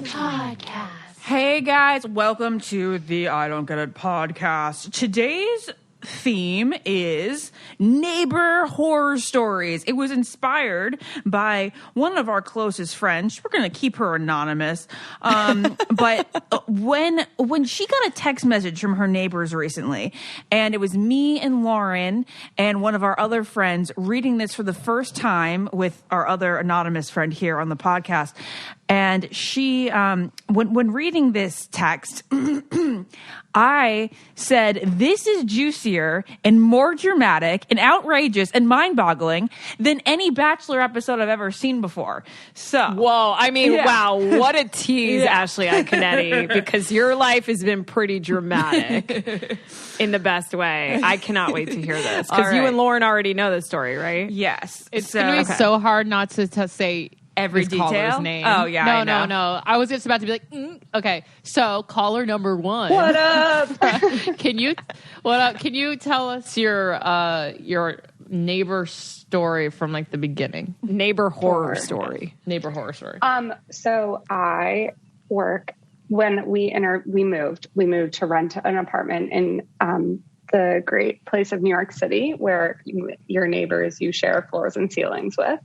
Podcast. Hey guys, welcome to the I Don't Get It podcast. Today's theme is neighbor horror stories. It was inspired by one of our closest friends. We're going to keep her anonymous. But when she got a text message from her neighbors recently, and it was me and Lauren and one of our other friends reading this for the first time with our other anonymous friend here on the podcast. And she, when reading this text, I said, this is juicier and more dramatic and outrageous and mind-boggling than any Bachelor episode I've ever seen before. So, whoa, I mean, wow, what a tease, Ashley Iconetti, because your life has been pretty dramatic in the best way. I cannot wait to hear this, because you and Lauren already know the story, right? Yes. It's going to be so hard not to say every detail. Name. Oh yeah, no. I was just about to be like, okay. So caller number 1. What up? Can you tell us your neighbor story from like the beginning? Neighbor horror story. Neighbor horror story. So I work when we moved to rent an apartment in the great place of New York City, where your neighbors you share floors and ceilings with.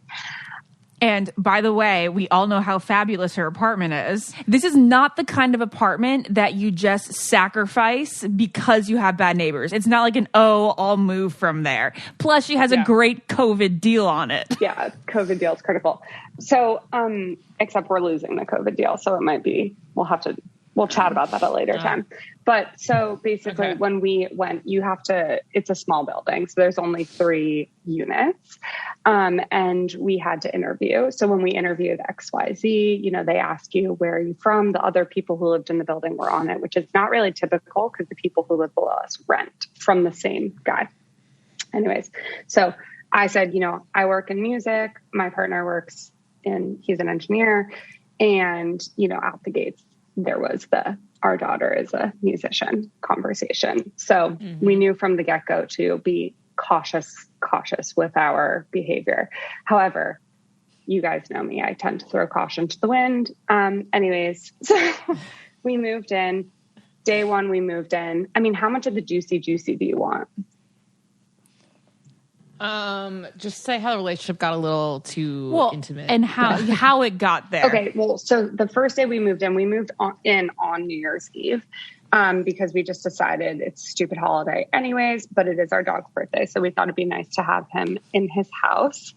And by the way, we all know how fabulous her apartment is. This is not the kind of apartment that you just sacrifice because you have bad neighbors. It's not like I'll move from there. Plus, she has a great COVID deal on it. Yeah, COVID deal is critical. So, except we're losing the COVID deal. So it might be, we'll chat about that at a later time. But so basically when we went, it's a small building. So there's only 3 units. And we had to interview. So when we interviewed XYZ, they ask you, where are you from? The other people who lived in the building were on it, which is not really typical because the people who live below us rent from the same guy. Anyways, so I said, I work in music. My partner he's an engineer. And, out the gates, there was our daughter is a musician conversation. So we knew from the get-go to be cautious with our behavior. However, you guys know me. I tend to throw caution to the wind. Anyways, so we moved in. Day 1, we moved in. I mean, how much of the juicy do you want? Just say how the relationship got a little too intimate. And how it got there. Okay, well, so the first day we moved on New Year's Eve, because we just decided it's a stupid holiday anyways, but it is our dog's birthday, so we thought it'd be nice to have him in his house.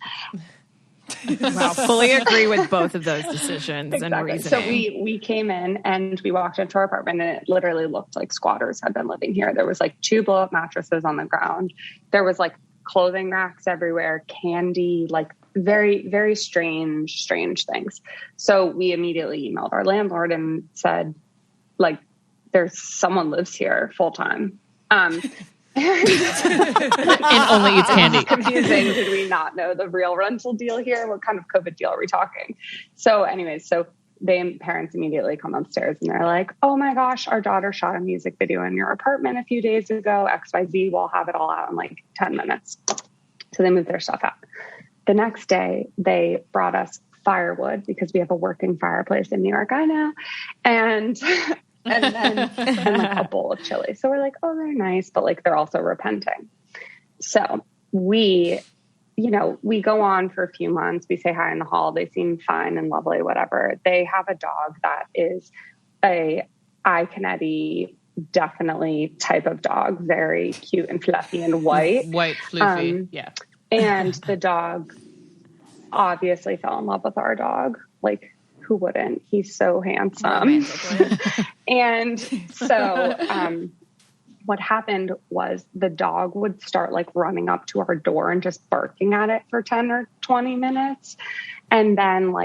Wow, fully agree with both of those decisions and reasoning. So we came in and we walked into our apartment, and it literally looked like squatters had been living here. There was like 2 blow-up mattresses on the ground. There was like clothing racks everywhere, candy, like very, very strange things. So we immediately emailed our landlord and said, like, there's someone lives here full time. And only eats candy. Confusing. Did we not know the real rental deal here? What kind of COVID deal are we talking? So anyways, parents immediately come upstairs and they're like, oh my gosh, our daughter shot a music video in your apartment a few days ago. XYZ, we'll have it all out in like 10 minutes. So they moved their stuff out. The next day, they brought us firewood because we have a working fireplace in New York, I know. And then like a bowl of chili. So we're like, oh, they're nice, but like they're also repenting. So we go on for a few months. We say hi in the hall. They seem fine and lovely, whatever. They have a dog that is a Iconetti, definitely type of dog, very cute and fluffy and white. White, floofy, yeah. And the dog obviously fell in love with our dog. Like, who wouldn't? He's so handsome. And so what happened was the dog would start like running up to our door and just barking at it for 10 or 20 minutes. And then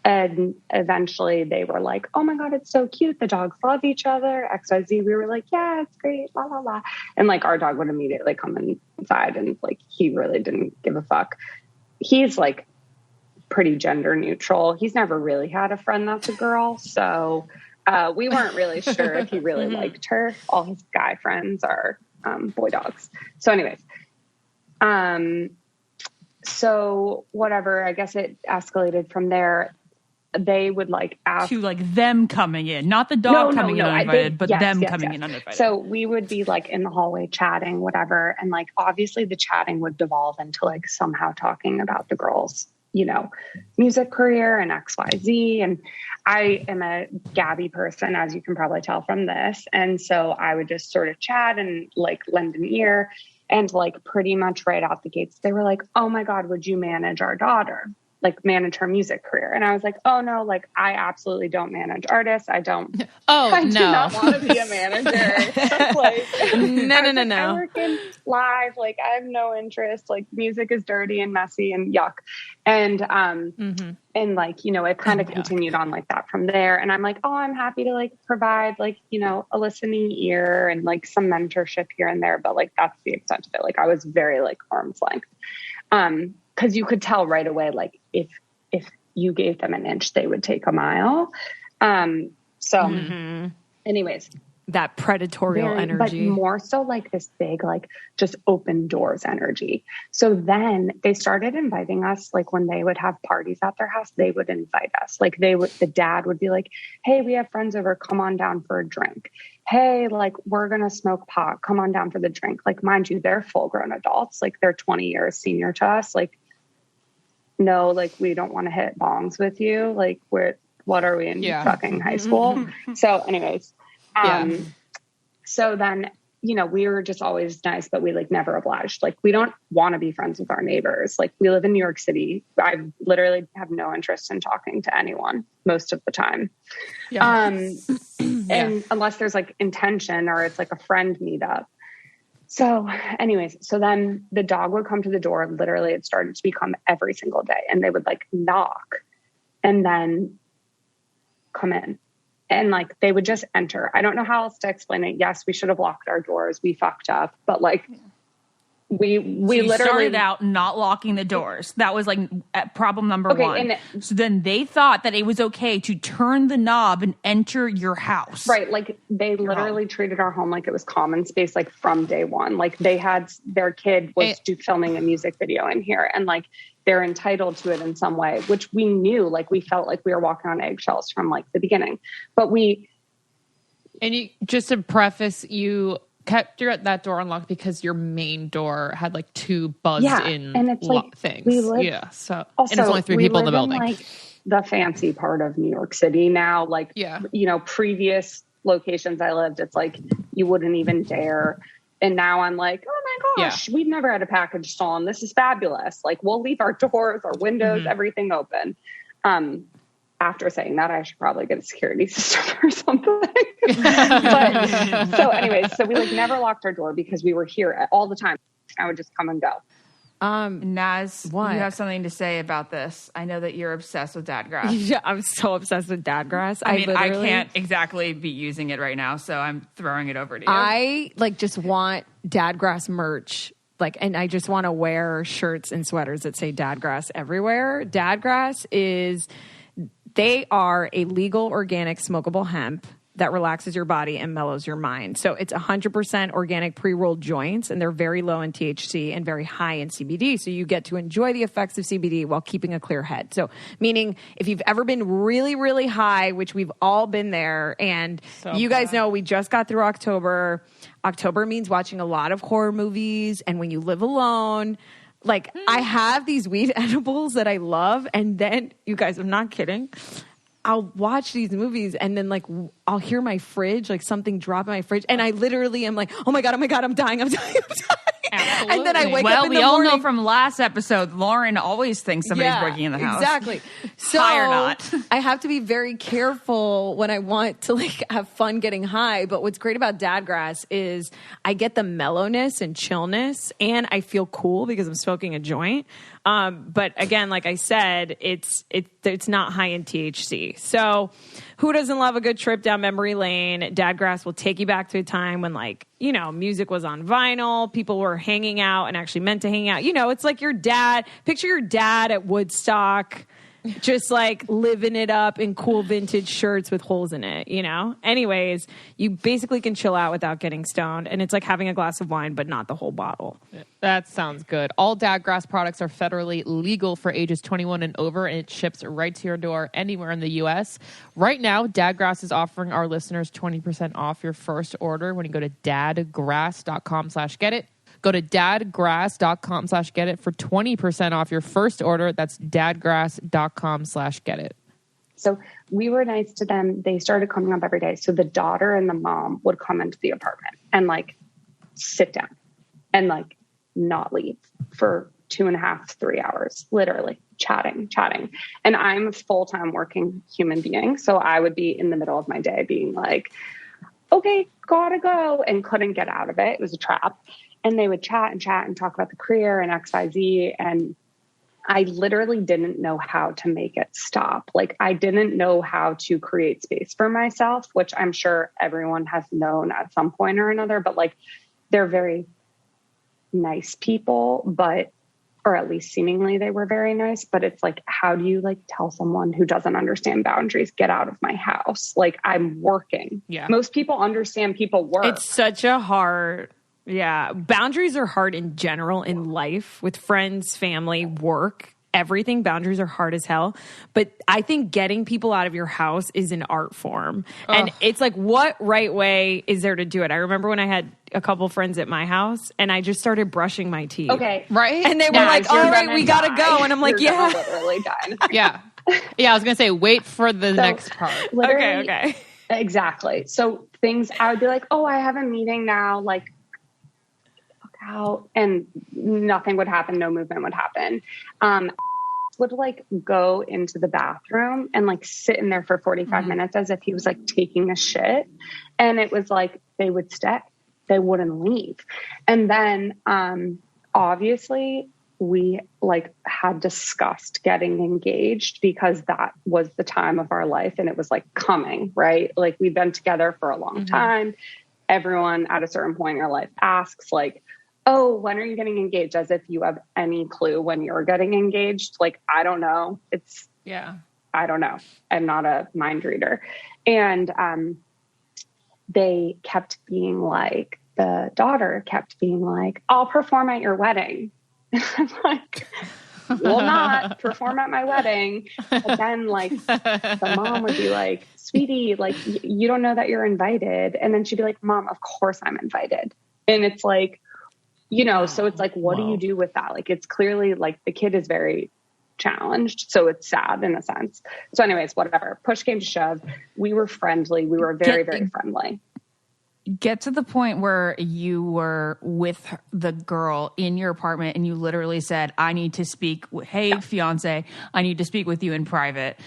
and eventually they were like, oh my God, it's so cute. The dogs love each other. XYZ. We were like, yeah, it's great. La, la, la. And like our dog would immediately come inside and like, he really didn't give a fuck. He's like pretty gender neutral. He's never really had a friend that's a girl. So we weren't really sure if he really liked her. All his guy friends are boy dogs. So anyways, so whatever, I guess it escalated from there. They would like ask to like them coming in, not the dog coming in uninvited, but them coming in uninvited. So we would be like in the hallway chatting, whatever. And like, obviously the chatting would devolve into like somehow talking about the girls, you know, music career and XYZ. And I am a Gabby person, as you can probably tell from this. And so I would just sort of chat and like lend an ear. And like pretty much right out the gates, they were like, oh my God, would you manage our daughter? Like manage her music career. And I was like, oh no, like I absolutely don't manage artists. I do not want to be a manager. Like, no. I work in live. Like I have no interest. Like music is dirty and messy and yuck. And, and like, you know, it kind of continued on like that from there. And I'm like, oh, I'm happy to like provide like, you know, a listening ear and like some mentorship here and there. But like, that's the extent of it. Like I was very like arm's length. Cause you could tell right away, like if you gave them an inch, they would take a mile. Anyways, that predatorial energy, but more so like this big, like just open doors energy. So then they started inviting us, like when they would have parties at their house, they would invite us. Like the dad would be like, hey, we have friends over, come on down for a drink. Hey, like we're going to smoke pot. Come on down for the drink. Like, mind you, they're full grown adults. Like they're 20 years senior to us. Like, no, like we don't want to hit bongs with you. Like what are we in fucking high school? So anyways, so then, you know, we were just always nice, but we like never obliged. Like we don't want to be friends with our neighbors. Like we live in New York City. I literally have no interest in talking to anyone most of the time. And unless there's like intention or it's like a friend meetup. So anyways, so then the dog would come to the door. Literally it started to become every single day, and they would like knock and then come in. And like, they would just enter. I don't know how else to explain it. Yes, we should have locked our doors. We fucked up, but like we literally started out not locking the doors. That was like problem number one. So then they thought that it was okay to turn the knob and enter your house. Right. Like they literally treated our home like it was common space, like from day one. Like they had their kid was filming a music video in here, and like they're entitled to it in some way, which we knew, like we felt like we were walking on eggshells from like the beginning. But you, just to preface, you kept that door unlocked because your main door had like two buzzed in and it's like things. So also, and it's only three people in the building. Like the fancy part of New York City now, like, you know, previous locations I lived, it's like, you wouldn't even dare. And now I'm like, oh my gosh, we've never had a package stolen. This is fabulous. Like we'll leave our doors, our windows, everything open. After saying that, I should probably get a security system or something. But so anyways, so we like never locked our door because we were here all the time. I would just come and go. Naz, you have something to say about this. I know that you're obsessed with dadgrass. Yeah, I'm so obsessed with dadgrass. I mean, I can't exactly be using it right now, so I'm throwing it over to you. I like just want dadgrass merch. Like, and I just want to wear shirts and sweaters that say dadgrass everywhere. Dadgrass they are a legal organic smokable hemp that relaxes your body and mellows your mind. So it's 100% organic pre-rolled joints, and they're very low in THC and very high in CBD. So you get to enjoy the effects of CBD while keeping a clear head. So meaning if you've ever been really, really high, which we've all been there, and you guys know we just got through October. October means watching a lot of horror movies, and when you live alone, like I have these weed edibles that I love, and then you guys, I'm not kidding, I'll watch these movies and then like I'll hear my fridge, like something drop in my fridge, and I literally am like, oh my God, I'm dying. Absolutely. And then I wake up in the morning. Well, we all know from last episode, Lauren always thinks somebody's breaking in the house. Exactly. So high or not. I have to be very careful when I want to like have fun getting high. But what's great about dadgrass is I get the mellowness and chillness, and I feel cool because I'm smoking a joint. But again, like I said, it's not high in THC. So who doesn't love a good trip down memory lane? Dadgrass will take you back to a time when, like, you know, music was on vinyl, people were hanging out and actually meant to hang out. You know, it's like your dad, picture your dad at Woodstock, just like living it up in cool vintage shirts with holes in it, you know? Anyways, you basically can chill out without getting stoned, and it's like having a glass of wine, but not the whole bottle. That sounds good. All Dadgrass products are federally legal for ages 21 and over, and it ships right to your door anywhere in the U.S. Right now, Dadgrass is offering our listeners 20% off your first order when you go to dadgrass.com/get it. Go to dadgrass.com/get it for 20% off your first order. That's dadgrass.com/get it. So we were nice to them. They started coming up every day. So the daughter and the mom would come into the apartment and like sit down and like not leave for 2.5, 3 hours, literally chatting. And I'm a full-time working human being. So I would be in the middle of my day being like, okay, gotta go, and couldn't get out of it. It was a trap. And they would chat and talk about the career and XYZ. And I literally didn't know how to make it stop. Like, I didn't know how to create space for myself, which I'm sure everyone has known at some point or another, but like, they're very nice people, or at least seemingly they were very nice, but it's like, how do you like tell someone who doesn't understand boundaries, get out of my house? Like, I'm working. Yeah. Most people understand people work. It's such a hard... Yeah. Boundaries are hard in general in life with friends, family, work, everything. Boundaries are hard as hell. But I think getting people out of your house is an art form. And it's like, what right way is there to do it? I remember when I had a couple friends at my house and I just started brushing my teeth. Okay. Right? And they were like, all right, we got to go. And I'm like, You're yeah. literally done. Yeah. Yeah, I was going to say, wait for the next part. Okay. Exactly. So I would be like, oh, I have a meeting now. Like, out, and nothing would happen. No movement would happen. Would like go into the bathroom and like sit in there for 45 minutes as if he was like taking a shit. And it was like, they would stay, they wouldn't leave. And then, obviously we like had discussed getting engaged because that was the time of our life. And it was like coming, right? Like, we've been together for a long time. Everyone at a certain point in your life asks like, oh, when are you getting engaged? As if you have any clue when you're getting engaged. Like, I don't know. I don't know. I'm not a mind reader. And they kept being like, the daughter kept being like, I'll perform at your wedding. I'm like, will not perform at my wedding. But then like the mom would be like, sweetie, like you don't know that you're invited. And then she'd be like, Mom, of course I'm invited. And it's like, you know, so it's like, what do you do with that? Like, it's clearly like the kid is very challenged. So it's sad in a sense. So anyways, whatever. Push came to shove. We were friendly. We were very, very friendly. Get to the point where you were with the girl in your apartment and you literally said, I need to speak. Hey, fiance, I need to speak with you in private.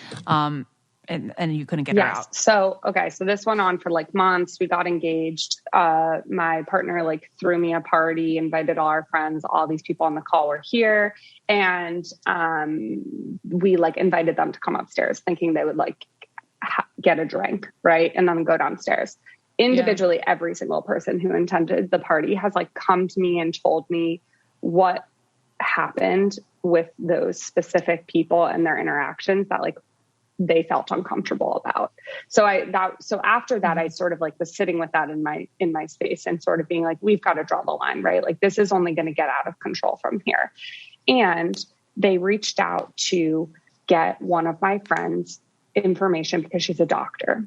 And you couldn't get her out. So this went on for like months. We got engaged. My partner like threw me a party, invited all our friends. All these people on the call were here. And we like invited them to come upstairs thinking they would like get a drink, right? And then go downstairs. Individually, every single person who attended the party has like come to me and told me what happened with those specific people and their interactions that like they felt uncomfortable about. So after that, I sort of like was sitting with that in my space and sort of being like, we've got to draw the line, right? Like, this is only going to get out of control from here. And they reached out to get one of my friends' information because she's a doctor.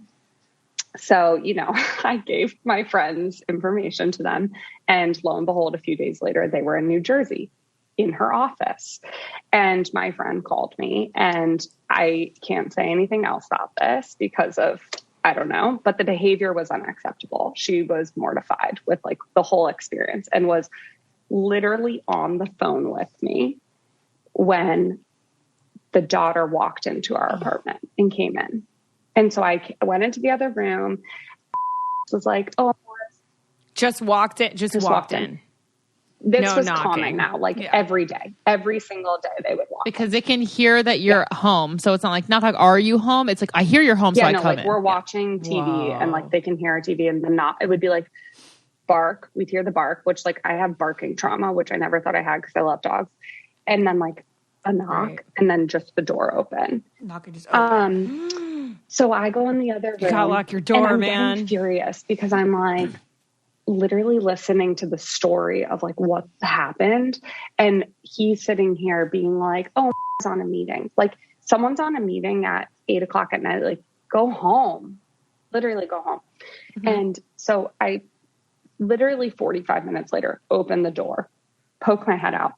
So, you know, I gave my friends information to them, and lo and behold, a few days later, they were in New Jersey in her office. And my friend called me, and I can't say anything else about this because of, I don't know, but the behavior was unacceptable. She was mortified with like the whole experience and was literally on the phone with me when the daughter walked into our apartment and came in. And so I went into the other room, was like, oh, just walked in. This was common now, like every day, every single day they would walk. Because they can hear that you're home. So it's not like, are you home? It's like, I hear you're home, so I come like in. We're watching TV and like they can hear our TV and then it would be like bark. We'd hear the bark, which like I have barking trauma, which I never thought I had because I love dogs. And then like a knock and then just the door open. Knock and just open. So I go in the other room. You gotta lock your door, and man. I'm furious because I'm like literally listening to the story of like what happened. And he's sitting here being like, oh, on a meeting. Like someone's on a meeting at 8:00 at night. Like go home, literally go home. And so I literally 45 minutes later, open the door, poke my head out,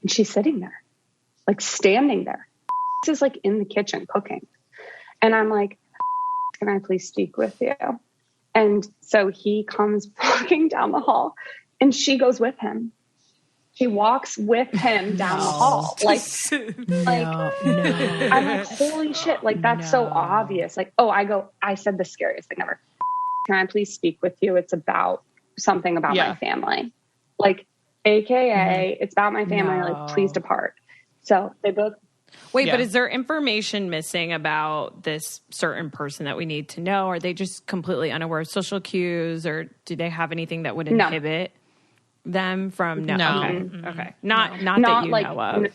and she's sitting there, like standing there. This is like in the kitchen cooking. And I'm like, can I please speak with you? And so he comes walking down the hall and she goes with him. She walks with him down the hall. Like, I'm like, holy shit. Like, that's so obvious. Like, I said the scariest thing ever. Can I please speak with you? It's about something about my family. Like, AKA, it's about my family. Like, please depart. So they both. Wait, but is there information missing about this certain person that we need to know? Are they just completely unaware of social cues, or do they have anything that would inhibit them from? No. Okay. Not that you know of.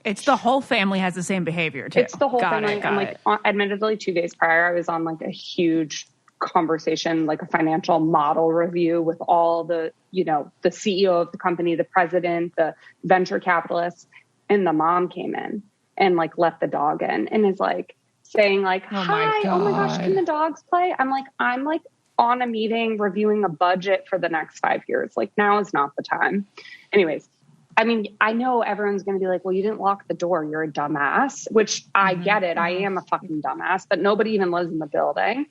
It's the whole family has the same behavior too. It's the whole family. And like, admittedly, 2 days prior, I was on like a huge conversation, like a financial model review with all the, the CEO of the company, the president, the venture capitalists, and the mom came in and like let the dog in and is like saying like, hi, oh my gosh, can the dogs play? I'm like on a meeting reviewing a budget for the next 5 years. Like now is not the time. Anyways, I mean, I know everyone's going to be like, well, you didn't lock the door. You're a dumbass, which I get it. I am a fucking dumbass, but nobody even lives in the building.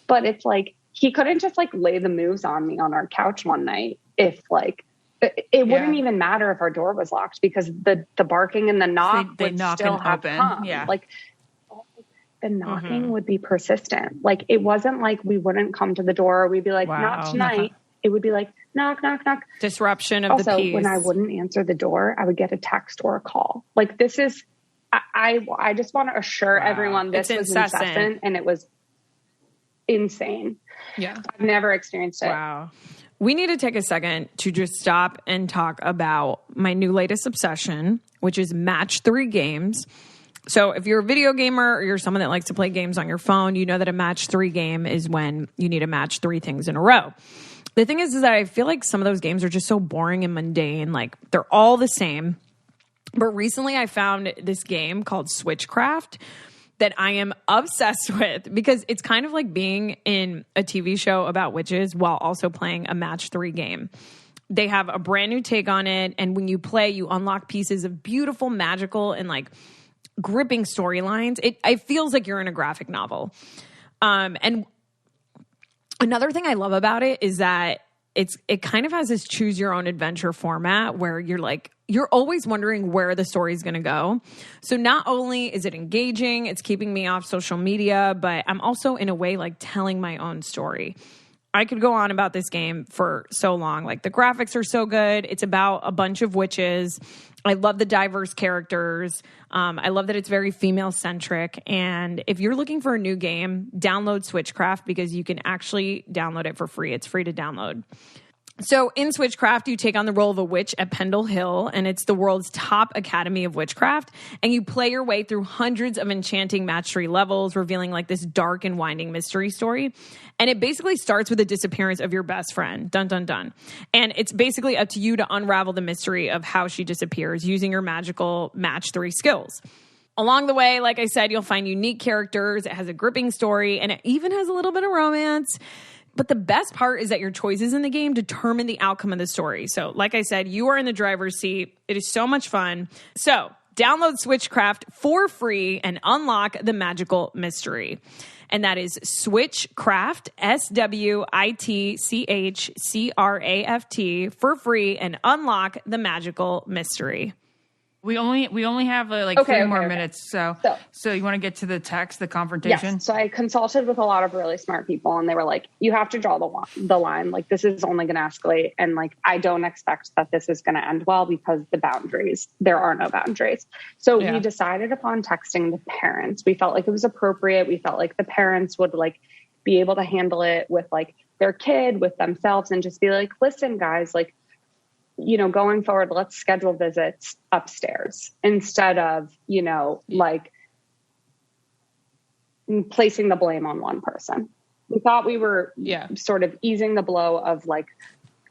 But it's like, he couldn't just like lay the moves on me on our couch one night if like, it wouldn't even matter if our door was locked because the barking and the knock would still have come. Yeah. Like the knocking would be persistent. Like it wasn't like we wouldn't come to the door. We'd be like, not tonight. It would be like, knock, knock, knock. Disruption of the peace. Also, when I wouldn't answer the door, I would get a text or a call. Like this is, I just want to assure everyone this was incessant and it was insane. Yeah. I've never experienced it. Wow. We need to take a second to just stop and talk about my new latest obsession, which is match 3 games. So if you're a video gamer or you're someone that likes to play games on your phone, you know that a match 3 game is when you need to match 3 things in a row. The thing is that I feel like some of those games are just so boring and mundane. Like they're all the same. But recently I found this game called Switchcraft that I am obsessed with because it's kind of like being in a TV show about witches while also playing a match 3 game. They have a brand new take on it. And when you play, you unlock pieces of beautiful, magical, and like gripping storylines. It feels like you're in a graphic novel. And another thing I love about it is that it kind of has this choose your own adventure format where you're always wondering where the story is going to go. So not only is it engaging, it's keeping me off social media, but I'm also in a way like telling my own story. I could go on about this game for so long. Like the graphics are so good. It's about a bunch of witches. I love the diverse characters. I love that it's very female centric. And if you're looking for a new game, download Switchcraft because you can actually download it for free. It's free to download. So in Switchcraft, you take on the role of a witch at Pendle Hill, and it's the world's top academy of witchcraft. And you play your way through hundreds of enchanting match 3 levels, revealing like this dark and winding mystery story. And it basically starts with the disappearance of your best friend. Dun, dun, dun. And it's basically up to you to unravel the mystery of how she disappears using your magical match 3 skills. Along the way, like I said, you'll find unique characters. It has a gripping story, and it even has a little bit of romance. But the best part is that your choices in the game determine the outcome of the story. So, like I said, you are in the driver's seat. It is so much fun. So, download Switchcraft for free and unlock the magical mystery. And that is Switchcraft, SWITCHCRAFT, for free and unlock the magical mystery. We only have 3 more minutes. So you want to get to the text, the confrontation? Yes. So I consulted with a lot of really smart people, and they were like, you have to draw the line. Like, this is only going to escalate. And like, I don't expect that this is going to end well because there are no boundaries. So we decided upon texting the parents. We felt like it was appropriate. We felt like the parents would like be able to handle it with like their kid, with themselves, and just be like, listen, guys, like, going forward, let's schedule visits upstairs instead of, like placing the blame on one person. We thought we were sort of easing the blow of like,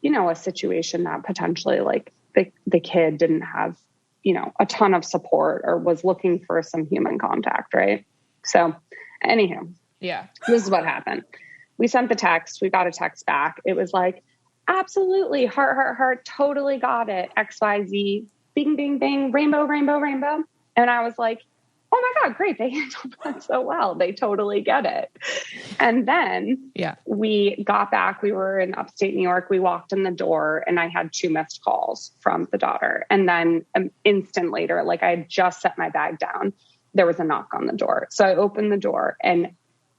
a situation that potentially like the kid didn't have, a ton of support or was looking for some human contact. Right. So anywho, this is what happened. We sent the text, we got a text back. It was like, absolutely. Heart, heart, heart. Totally got it. XYZ. Bing, bing, bing. Rainbow, rainbow, rainbow. And I was like, oh my God, great. They handled that so well. They totally get it. And then we got back. We were in upstate New York. We walked in the door and I had 2 missed calls from the daughter. And then an instant later, like I had just set my bag down, there was a knock on the door. So I opened the door and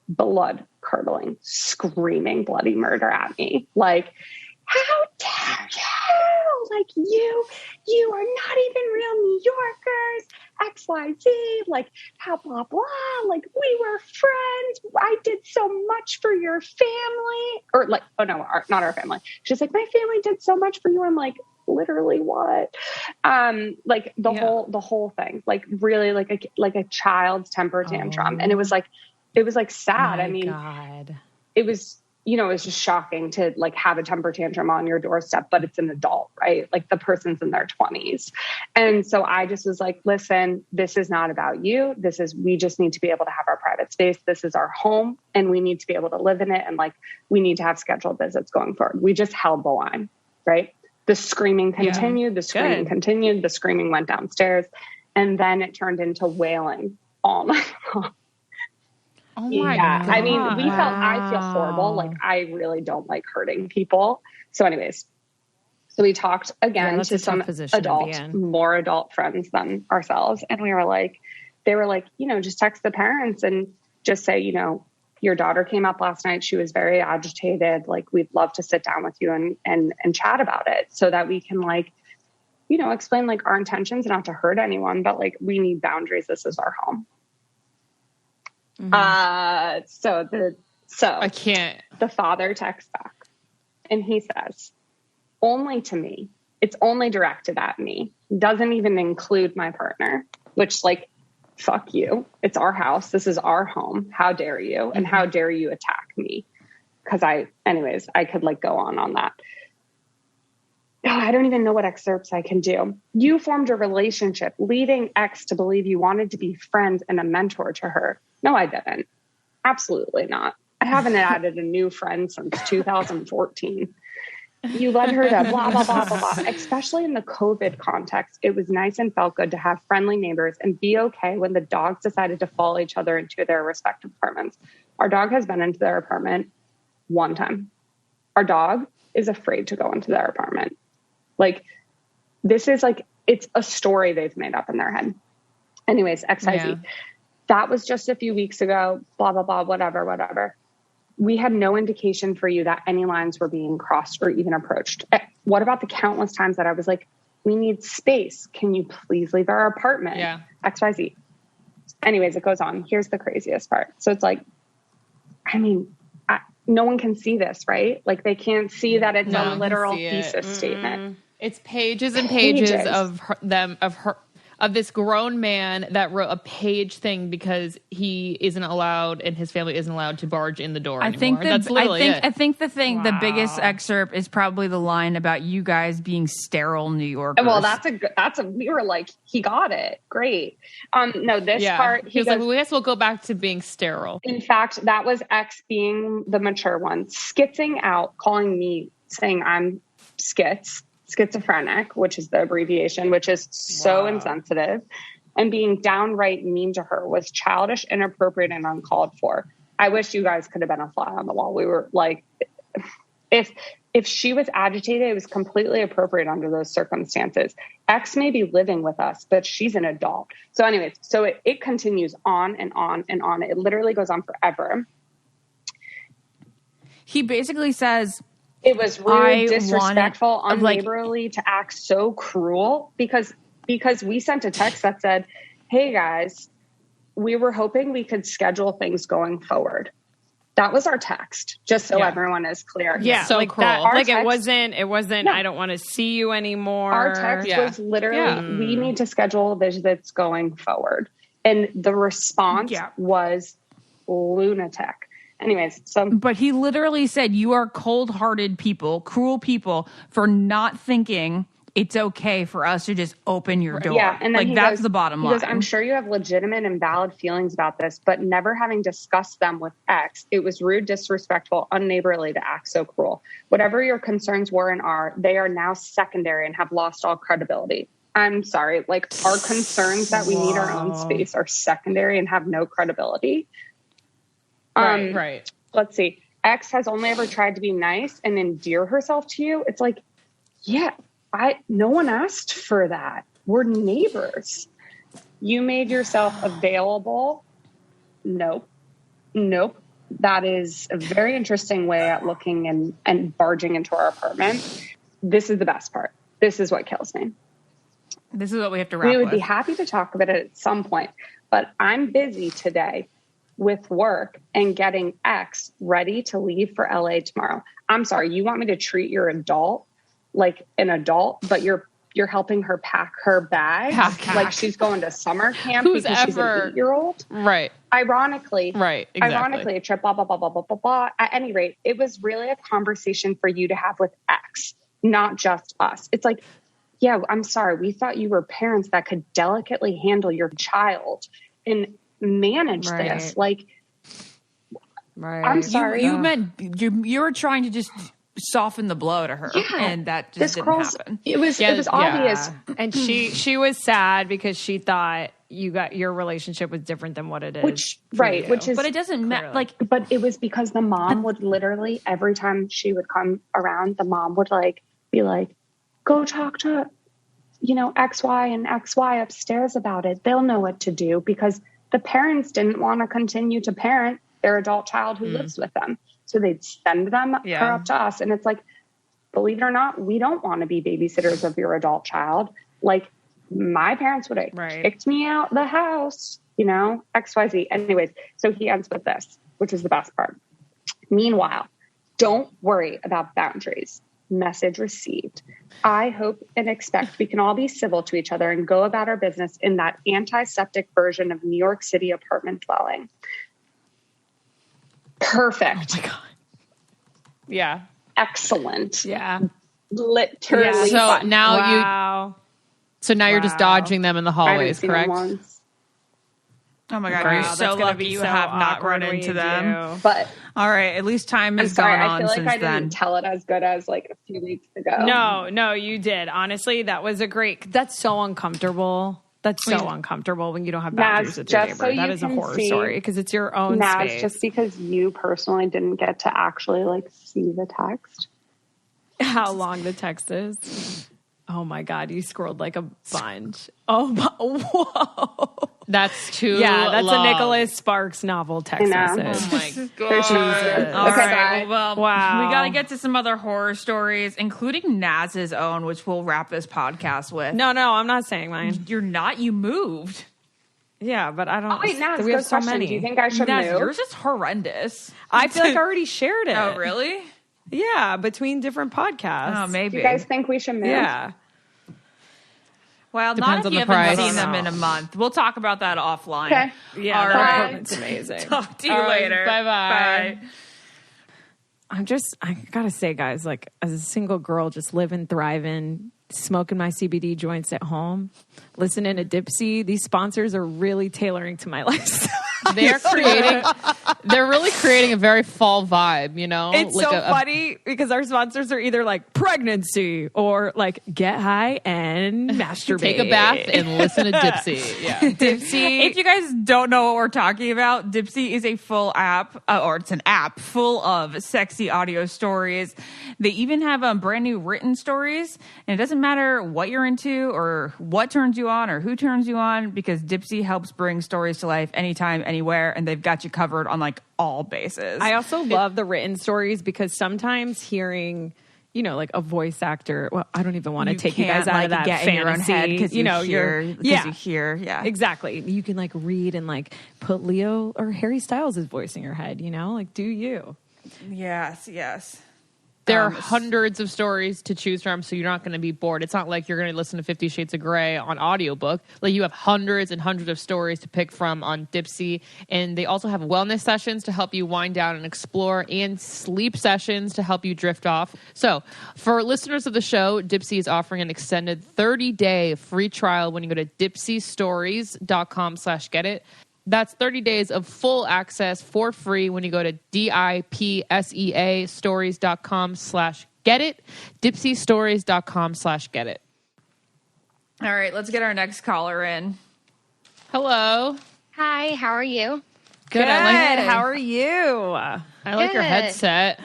blood curdling, screaming bloody murder at me. Like, how dare you? Like, you are not even real New Yorkers, XYZ, like, how blah, blah, like, we were friends. I did so much for your family. Or like, oh no, not our family. She's like, my family did so much for you. I'm like, literally what? Like the whole thing, like really like a child's temper tantrum. And it was like sad. I mean, God. It was, it was just shocking to like have a temper tantrum on your doorstep, but it's an adult, right? Like the person's in their 20s. And so I just was like, listen, this is not about you. We just need to be able to have our private space. This is our home and we need to be able to live in it. And like, we need to have scheduled visits going forward. We just held the line, right? The screaming continued, the screaming continued, the screaming went downstairs. And then it turned into wailing all night long. Oh my God. I mean, I feel horrible. Like I really don't like hurting people. So anyways, so we talked again to some more adult friends than ourselves. And they were like, just text the parents and just say, your daughter came up last night. She was very agitated. Like we'd love to sit down with you and chat about it so that we can like, explain like our intentions, not to hurt anyone, but like we need boundaries. This is our home. Mm-hmm. So I can't. The father texts back and he says, only to me. It's only directed at me. Doesn't even include my partner, which like, fuck you. It's our house. This is our home. How dare you? And how dare you attack me? Cause I could like go on that. I don't even know what excerpts I can do. You formed a relationship, leading X to believe you wanted to be friends and a mentor to her. No, I didn't. Absolutely not. I haven't added a new friend since 2014. You led her to blah, blah, blah, blah, blah. Especially in the COVID context, it was nice and felt good to have friendly neighbors and be okay when the dogs decided to follow each other into their respective apartments. Our dog has been into their apartment one time. Our dog is afraid to go into their apartment. Like, this is like, it's a story they've made up in their head. Anyways, XYZ. Yeah. That was just a few weeks ago, blah, blah, blah, whatever. We had no indication for you that any lines were being crossed or even approached. What about the countless times that I was like, we need space. Can you please leave our apartment? Yeah. XYZ. Anyways, it goes on. Here's the craziest part. So it's like, I mean, no one can see this, right? Like they can't see that it's a literal thesis statement. It's pages and pages of this grown man that wrote a page thing because he isn't allowed and his family isn't allowed to barge in the door anymore. That's literally it. I think the biggest excerpt is probably the line about you guys being sterile New Yorkers. Well, we were like, he got it. Great. No, this part. He was like, well, I guess we'll go back to being sterile. In fact, that was X being the mature one, skitzing out, calling me, saying I'm schizophrenic, which is the abbreviation, which is so insensitive, and being downright mean to her was childish, inappropriate, and uncalled for. I wish you guys could have been a fly on the wall. We were like, if she was agitated, it was completely appropriate under those circumstances. X may be living with us, but she's an adult. So anyways, so it continues on and on and on. It literally goes on forever. He basically says, it was rude, disrespectful, unneighborly to act so cruel because we sent a text that said, hey guys, we were hoping we could schedule things going forward. That was our text, just so everyone is clear. Yeah, so like cruel. that. Our Like text, it wasn't. No. I don't want to see you anymore. our text was literally, we need to schedule visits going forward. And the response was lunatic. Anyways, But he literally said, you are cold-hearted people, cruel people, for not thinking it's okay for us to just open your door. Yeah, and then like, that's the bottom line. He goes, I'm sure you have legitimate and valid feelings about this, but never having discussed them with X, it was rude, disrespectful, unneighborly to act so cruel. Whatever your concerns were and are, they are now secondary and have lost all credibility. I'm sorry, like, our concerns that we need our own space are secondary and have no credibility. Right. Let's see. X has only ever tried to be nice and endear herself to you. It's like, no one asked for that. We're neighbors. You made yourself available. Nope. That is a very interesting way at looking and barging into our apartment. This is the best part. This is what kills me. This is what we have to wrap We would with. be happy to talk about it at some point, but I'm busy today with work and getting X ready to leave for LA tomorrow. I'm sorry, you want me to treat your adult like an adult, but you're helping her pack her bag like she's going to summer camp because she's an 8-year-old. Right. Ironically, exactly. a trip, blah, blah, blah, blah, blah, blah, blah. At any rate, it was really a conversation for you to have with X, not just us. It's like, yeah, I'm sorry. We thought you were parents that could delicately handle your child and manage this. Like, I'm sorry. You were trying to just soften the blow to her, and that just didn't happen. It was obvious. And she was sad because she thought your relationship was different than what it is. Which is, but it doesn't matter. Like, but it was because the mom would literally, every time she would come around, the mom would be like, go talk to, X, Y, and XY upstairs about it. They'll know what to do, because the parents didn't want to continue to parent their adult child who lives with them. So they'd send her up to us. And it's like, believe it or not, we don't want to be babysitters of your adult child. Like, my parents would have kicked me out the house, XYZ. Anyways, so he ends with this, which is the best part. Meanwhile, don't worry about boundaries. Message received. I hope and expect we can all be civil to each other and go about our business in that antiseptic version of New York City apartment dwelling. Perfect. Oh my God. Yeah. Excellent. Yeah. Literally. So now you're just dodging them in the hallways, correct? Oh my God, you're so lucky you have not run into them. But all right, at least time has gone on since then. I feel like I didn't tell it as good as like a few weeks ago. No, you did. Honestly, that's so uncomfortable. That's so uncomfortable when you don't have boundaries with your neighbor. So that is a horror story because it's your own space. Just because you personally didn't get to actually see the text. How long the text is? Oh my God, you scrolled like a bunch. Oh, whoa. That's too that's long. a Nicholas Sparks novel text message. Oh my God. All right. Well, we got to get to some other horror stories, including Naz's own, which we'll wrap this podcast with. No, I'm not saying mine. You're not. You moved. Yeah, but I don't. Oh, wait, Naz, we have good so question. many. Do you think I should move? Yours is horrendous. I feel like I already shared it. Oh, really? Yeah, between different podcasts. Oh, maybe. Do you guys think we should move? Yeah. Well, Depends not if on you the haven't price. seen them in a month. We'll talk about that offline. Okay. Yeah, All that right. apartment's amazing. Talk to you All right, later. bye-bye. I gotta say, guys, like, as a single girl, just living, thriving, smoking my CBD joints at home, listening to Dipsy, these sponsors are really tailoring to my lifestyle. They're really creating a very fall vibe, It's like so funny because our sponsors are either like pregnancy or like get high and masturbate. Take a bath and listen to Dipsy. Yeah. Dipsy. If you guys don't know what we're talking about, Dipsy is a full app, or it's an app full of sexy audio stories. They even have brand new written stories, and it doesn't matter what you're into or what turns you on or who turns you on, because Dipsy helps bring stories to life anytime, anywhere, and they've got you covered on like all bases. I also love the written stories because sometimes hearing like a voice actor. Well, I don't even want to take you can't, guys out like, of that get fantasy. in your own head because you you hear. Yeah, exactly. You can like read and like put Leo or Harry Styles' voice in your head. Like do you? Yes. There are hundreds of stories to choose from, so you're not going to be bored. It's not like you're going to listen to 50 Shades of Grey on audiobook. Like, you have hundreds and hundreds of stories to pick from on Dipsea. And they also have wellness sessions to help you wind down and explore, and sleep sessions to help you drift off. So, for listeners of the show, Dipsea is offering an extended 30-day free trial when you go to dipseastories.com/getit. That's 30 days of full access for free when you go to DIPSEA stories.com/getit, dipseastories.com/getit. All right, let's get our next caller in. Hello. Hi, how are you? Good. How are you? I like your Good. headset.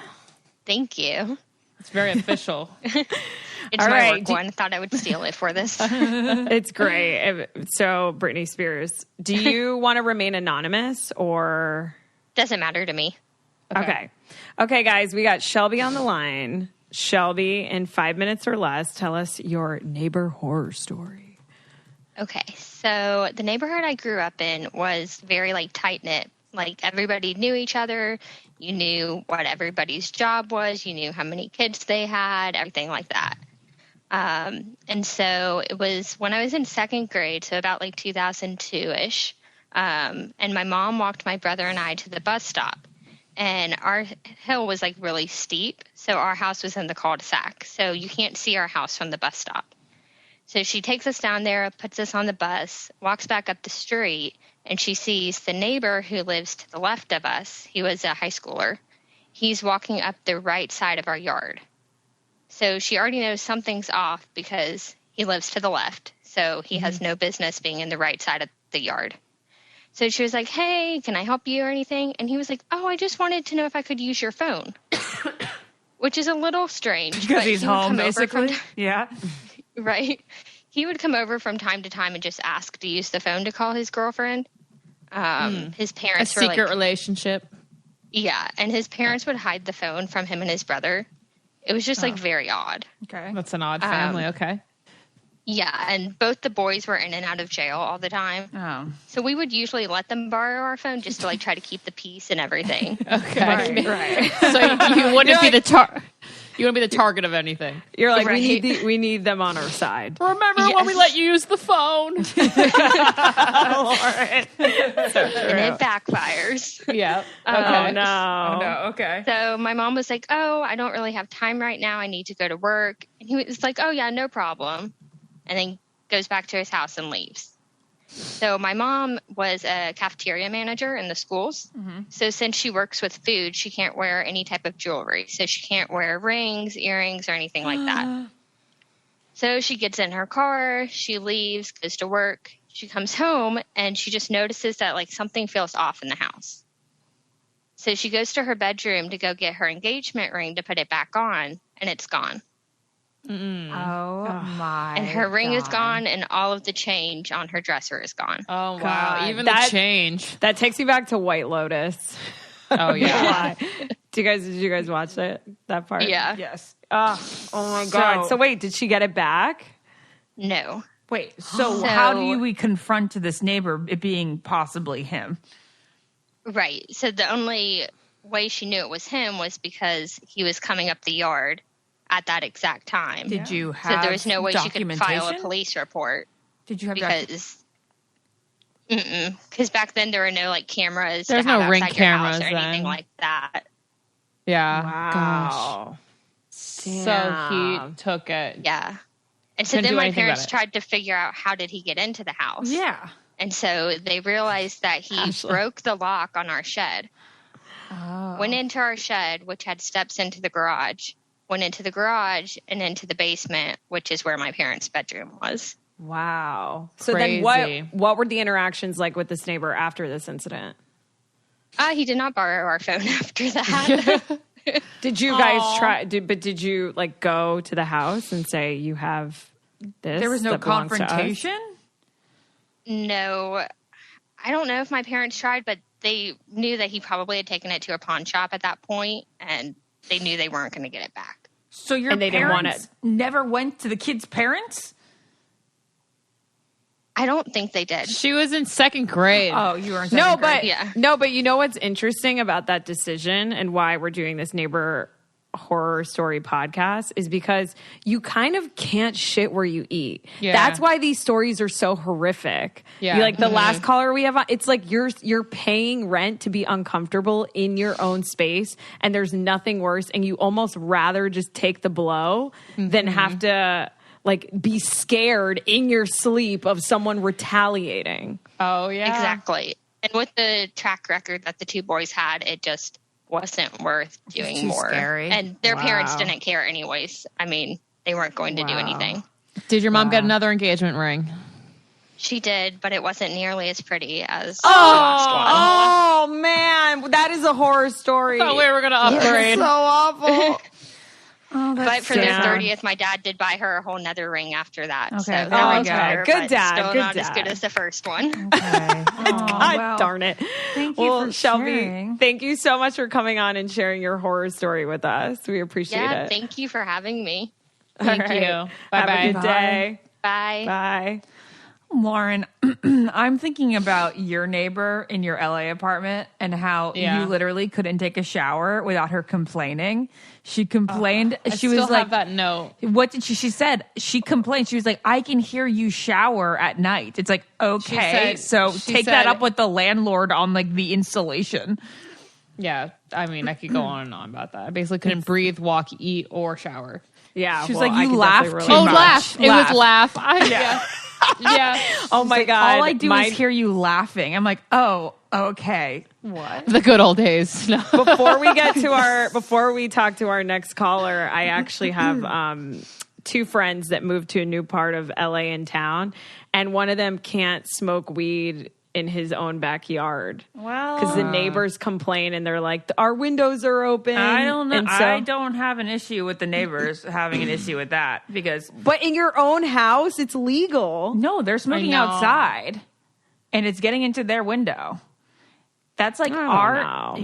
Thank you. It's very official. It's All my right, work one. Thought I would steal it for this. It's great. So, Britney Spears, do you want to remain anonymous or? Doesn't matter to me. Okay, guys, we got Shelby on the line. Shelby, in 5 minutes or less, tell us your neighbor horror story. Okay, so the neighborhood I grew up in was very tight knit. Like everybody knew each other. You knew what everybody's job was. You knew how many kids they had, everything like that. And so it was when I was in second grade, so about 2002-ish. And my mom walked my brother and I to the bus stop. And our hill was really steep. So our house was in the cul-de-sac. So you can't see our house from the bus stop. So she takes us down there, puts us on the bus, walks back up the street, and she sees the neighbor who lives to the left of us. He was a high schooler. He's walking up the right side of our yard. So she already knows something's off because he lives to the left. So he has no business being in the right side of the yard. So she was like, hey, can I help you or anything? And he was like, oh, I just wanted to know if I could use your phone. Which is a little strange. Because he's home, basically. Yeah. Right. He would come over from time to time and just ask to use the phone to call his girlfriend. His parents A secret relationship. Yeah, and his parents would hide the phone from him and his brother. It was just very odd. Okay. That's an odd family. Okay. Yeah, and both the boys were in and out of jail all the time. Oh. So we would usually let them borrow our phone just to try to keep the peace and everything. Okay. Right. So you wouldn't be you wouldn't be the target of anything. You're like, Right. we need them on our side. Remember when we let you use the phone? And it backfires. Yeah. Oh, no. Oh, no. Okay. So my mom was like, oh, I don't really have time right now. I need to go to work. And he was like, oh, yeah, no problem. And then goes back to his house and leaves. So my mom was a cafeteria manager in the schools. Mm-hmm. So since she works with food, she can't wear any type of jewelry. So she can't wear rings, earrings, or anything like that. So she gets in her car, she leaves, goes to work. She comes home and she just notices that something feels off in the house. So she goes to her bedroom to go get her engagement ring to put it back on, and it's gone. Mm. Oh my! And her ring is gone, and all of the change on her dresser is gone. Oh wow! God. Even the change. That takes me back to White Lotus. Oh yeah. Did you guys watch that part? Yeah. Yes. Oh my God. So wait, did she get it back? No. Wait. So how do we confront to this neighbor it being possibly him? Right. So the only way she knew it was him was because he was coming up the yard at that exact time. Did you have So there was no way she could file a documentation? police report. Did you have because back then there were no cameras. There's to have no Ring outside your house cameras or anything then. like that. Yeah. Wow. So he took it. Yeah. And so Couldn't then do my anything parents about it. tried to figure out how did he get into the house. Yeah. And so they realized that he Ashley. broke the lock on our shed. Oh. Went into our shed, which had steps into the garage. Went into the garage and into the basement, which is where my parents' bedroom was. Wow. So Crazy. then what were the interactions like with this neighbor after this incident? He did not borrow our phone after that. Did you guys try? Did you go to the house and say you have this? There was no that belongs to us? confrontation? No, I don't know if my parents tried, but they knew that he probably had taken it to a pawn shop at that point, and they knew they weren't going to get it back. So your and they didn't want it. Never went to the kids' parents? I don't think they did. She was in second grade. Oh, you were in second grade. But you know what's interesting about that decision and why we're doing this neighbor horror story podcast is because you kind of can't shit where you eat. Yeah. That's why these stories are so horrific. Yeah. Like the last caller we have on, it's like you're paying rent to be uncomfortable in your own space, and there's nothing worse, and you almost rather just take the blow than have to like be scared in your sleep of someone retaliating. Oh yeah. Exactly. And with the track record that the two boys had, it just wasn't worth doing more. Scary. And their parents didn't care anyways. I mean, they weren't going to do anything. Did your mom get another engagement ring? She did, but it wasn't nearly as pretty as the last one. Oh man, that is a horror story. Oh, we were gonna upgrade. So awful. But for their 30th, my dad did buy her a whole nether ring after that. Okay, So there that we was go. better, Good but dad, still good not as dad. good as the first one. Okay. God darn it. Thank you for Shelby, sharing. thank you so much for coming on and sharing your horror story with us. We appreciate Yeah, it. thank you for having me. Thank All right. you. Bye Have bye. a good day. Bye. Bye. Lauren, I'm thinking about your neighbor in your LA apartment and how you literally couldn't take a shower without her complaining. She complained. I she still was like, have that note. what did she said? She complained. She was like, I can hear you shower at night. It's like, okay. So take that up with the landlord on like the installation. Yeah, I mean, I could go on and on about that. I basically couldn't breathe, walk, eat, or shower. Yeah. She was well, like, I you could laugh definitely too relate. Oh, much. laugh. It was laugh. Yeah. Oh my God. All I do is hear you laughing. I'm like, oh, okay. What? The good old days. No. Before we talk to our next caller, I actually have two friends that moved to a new part of LA in town, and one of them can't smoke weed in his own backyard. Well, because the neighbors complain and they're like, our windows are open. I don't know. And so, I don't have an issue with the neighbors having an issue with that because but in your own house, it's legal. no, they're smoking know. outside, and it's getting into their window. That's like our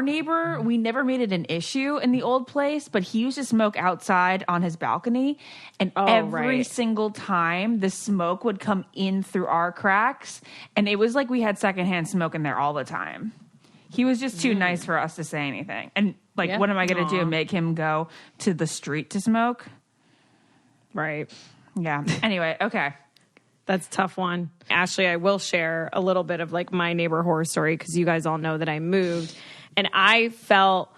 neighbor. We never made it an issue in the old place, but he used to smoke outside on his balcony, and every single time the smoke would come in through our cracks, and it was like we had secondhand smoke in there all the time. He was just too nice for us to say anything. And like, what am I going to do? Make him go to the street to smoke? Right. Yeah. Anyway, okay. That's a tough one. Ashley, I will share a little bit of like my neighbor horror story because you guys all know that I moved. And I felt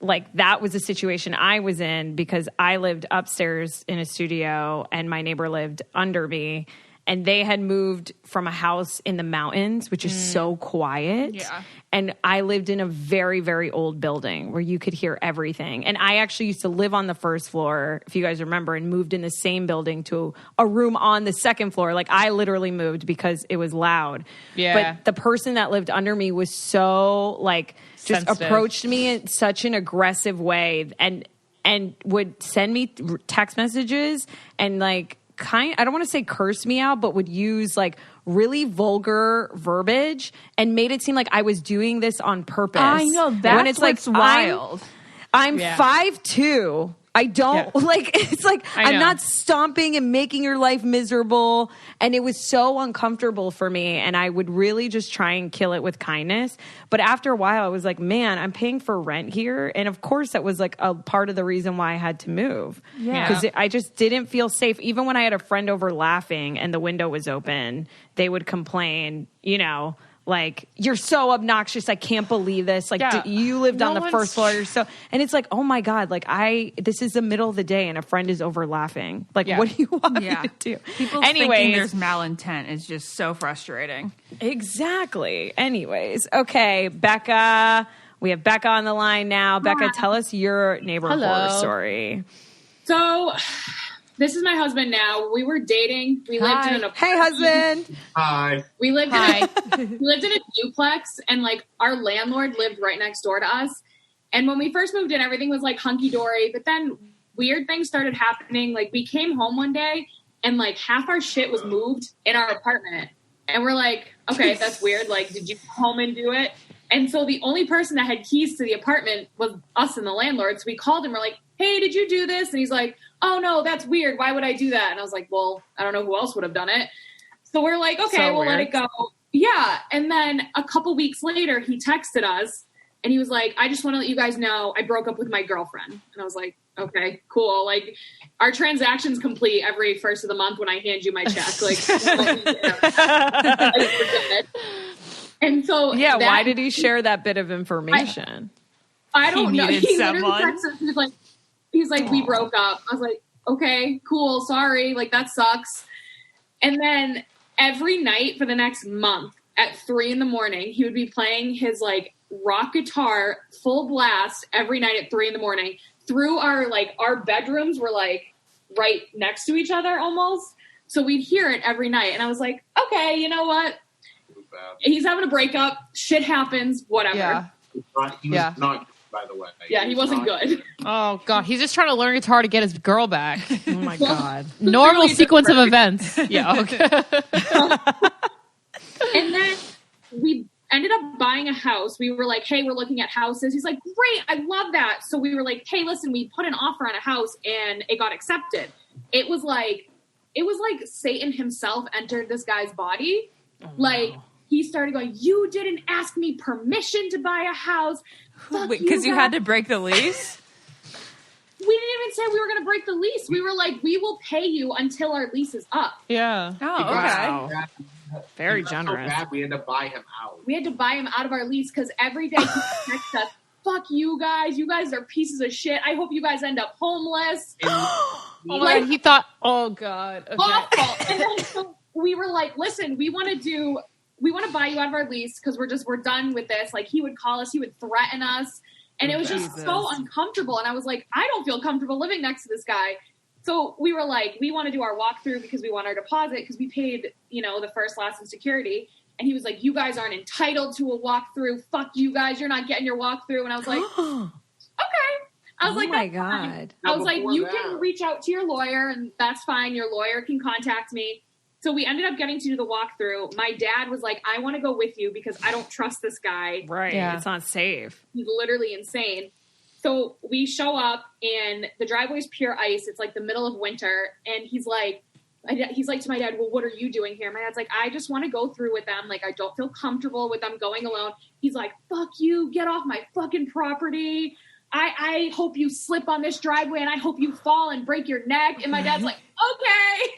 like that was a situation I was in because I lived upstairs in a studio and my neighbor lived under me. And they had moved from a house in the mountains, which is so quiet. Yeah. And I lived in a very, very old building where you could hear everything. And I actually used to live on the first floor, if you guys remember, and moved in the same building to a room on the second floor. Like I literally moved because it was loud. Yeah. But the person that lived under me was so like just Sensitive. approached me in such an aggressive way and would send me text messages and like I don't want to say curse me out, but would use like really vulgar verbiage and made it seem like I was doing this on purpose. I know, that's when it's what's like wild. I'm 5'2". I don't like it's like I'm know. not stomping and making your life miserable. And it was so uncomfortable for me. And I would really just try and kill it with kindness. But after a while, I was like, man, I'm paying for rent here. And of course, that was like a part of the reason why I had to move. Yeah. Because I just didn't feel safe. Even when I had a friend over laughing and the window was open, they would complain, you know, like, you're so obnoxious. I can't believe this. Like, you lived on the first floor. You're so, and it's like, oh my God, like this is the middle of the day and a friend is over laughing. Like, what do you want me to do? People thinking there's malintent is just so frustrating. Exactly. Anyways. Okay. Becca, we have Becca on the line now. Becca, tell us your neighbor horror story. So this is my husband now. We were dating. We lived in an apartment. Hey, husband. Hi. We lived in a duplex, and like our landlord lived right next door to us. And when we first moved in, everything was like hunky dory. But then weird things started happening. Like we came home one day, and like half our shit was moved in our apartment. And we're like, okay, that's weird. Like, did you come home and do it? And so the only person that had keys to the apartment was us and the landlord. So we called him. We're like, hey, did you do this? And he's like, oh, no, that's weird. Why would I do that? And I was like, well, I don't know who else would have done it. So we're like, okay, we'll let it go. Yeah. And then a couple weeks later, he texted us and he was like, I just want to let you guys know I broke up with my girlfriend. And I was like, okay, cool. Like, our transaction's complete every first of the month when I hand you my check. Like, and so why did he share that bit of information? I don't know. He literally texted, he's like, we broke up. I was like, okay, cool, sorry, like that sucks. And then every night for the next month at 3 a.m, he would be playing his like rock guitar full blast every night at 3 a.m. through our bedrooms were like right next to each other almost. So we'd hear it every night. And I was like, okay, you know what? He's having a breakup. Shit happens. Whatever. Yeah. He was not, by the way. Yeah, he wasn't good. Oh, God. He's just trying to learn guitar to get his girl back. Oh, my God. Normal sequence of events. Yeah, okay. And then we ended up buying a house. We were like, hey, we're looking at houses. He's like, great, I love that. So we were like, hey, listen, we put an offer on a house and it got accepted. It was like Satan himself entered this guy's body. He started going, you didn't ask me permission to buy a house. Wait, because you had to break the lease? We didn't even say we were going to break the lease. We were like, we will pay you until our lease is up. Yeah. Oh, okay. Wow. Very generous. So bad, we had to buy him out. We had to buy him out of our lease because every day he texts us, fuck you guys. You guys are pieces of shit. I hope you guys end up homeless. Oh my God, he thought, oh God. Okay. Awful. And then so we were like, listen, we want to buy you out of our lease because we're done with this. Like, he would call us, he would threaten us. And it was just so uncomfortable. And I was like, I don't feel comfortable living next to this guy. So we were like, we want to do our walkthrough because we want our deposit because we paid, the first, last, and security. And he was like, you guys aren't entitled to a walkthrough. Fuck you guys. You're not getting your walkthrough. And I was like, okay. I was like, my that's fine. God. I was like, you can reach out to your lawyer and that's fine. Your lawyer can contact me. So we ended up getting to do the walkthrough. My dad was like, I want to go with you because I don't trust this guy. Right. Yeah. It's not safe. He's literally insane. So we show up and the driveway's pure ice. It's like the middle of winter. And he's like to my dad, well, what are you doing here? My dad's like, I just want to go through with them. Like, I don't feel comfortable with them going alone. He's like, fuck you. Get off my fucking property. I hope you slip on this driveway and I hope you fall and break your neck. And my dad's like, okay.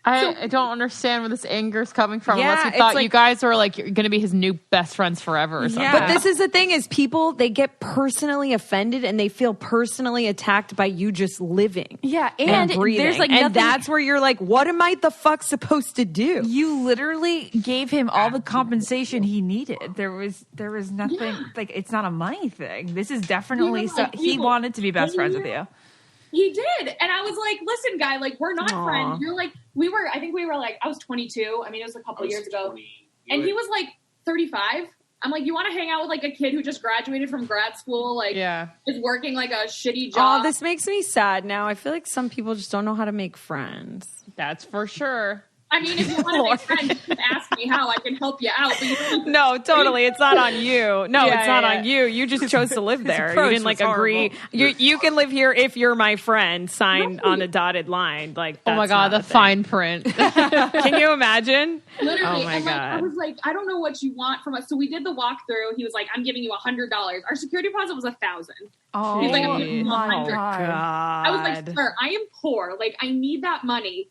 I don't understand where this anger is coming from unless you thought you guys were like you're going to be his new best friends forever or something. Yeah. But this is the thing is people, they get personally offended and they feel personally attacked by you just living. Yeah. And breathing. There's like and that's where you're like, what am I the fuck supposed to do? You literally gave him all the compensation he needed. There was nothing like, it's not a money thing. This is definitely he wanted to be best friends with you. He did. And I was like, listen, guy, like, we're not friends. You're like, I was 22. I mean, it was a couple of years ago. And he was like 35. I'm like, you want to hang out with like a kid who just graduated from grad school? Like, is working like a shitty job. Oh, this makes me sad now. I feel like some people just don't know how to make friends. That's for sure. I mean, if you want to make friends, you can ask me how I can help you out. But no, totally. It's not on you. No, it's not on you. You just chose to live there. You didn't like agree. You can live here if you're my friend. Sign on a dotted line. Like, oh my God, the fine print. Can you imagine? Literally. Oh my God. I was like, I don't know what you want from us. So we did the walkthrough. He was like, I'm giving you $100. Our security deposit was $1,000. Oh, he's like, my God. I was like, sir, I am poor. Like, I need that money.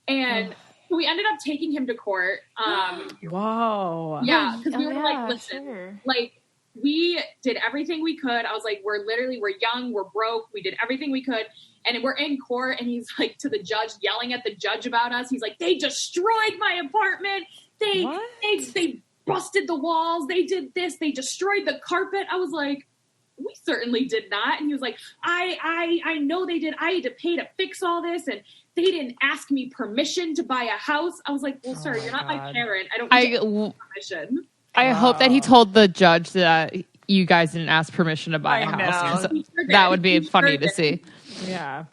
And we ended up taking him to court. Whoa. Yeah, because we were like, listen, like, we did everything we could. I was like, we're young, we're broke. We did everything we could. And we're in court, and he's like to the judge, yelling at the judge about us. He's like, they destroyed my apartment. They busted the walls. They did this. They destroyed the carpet. I was like, we certainly did not. And he was like, I know they did. I had to pay to fix all this, and they didn't ask me permission to buy a house. I was like, well, sir, you're not my parent. I don't need permission. I hope that he told the judge that you guys didn't ask permission to buy a house. That would be funny to see. Yeah.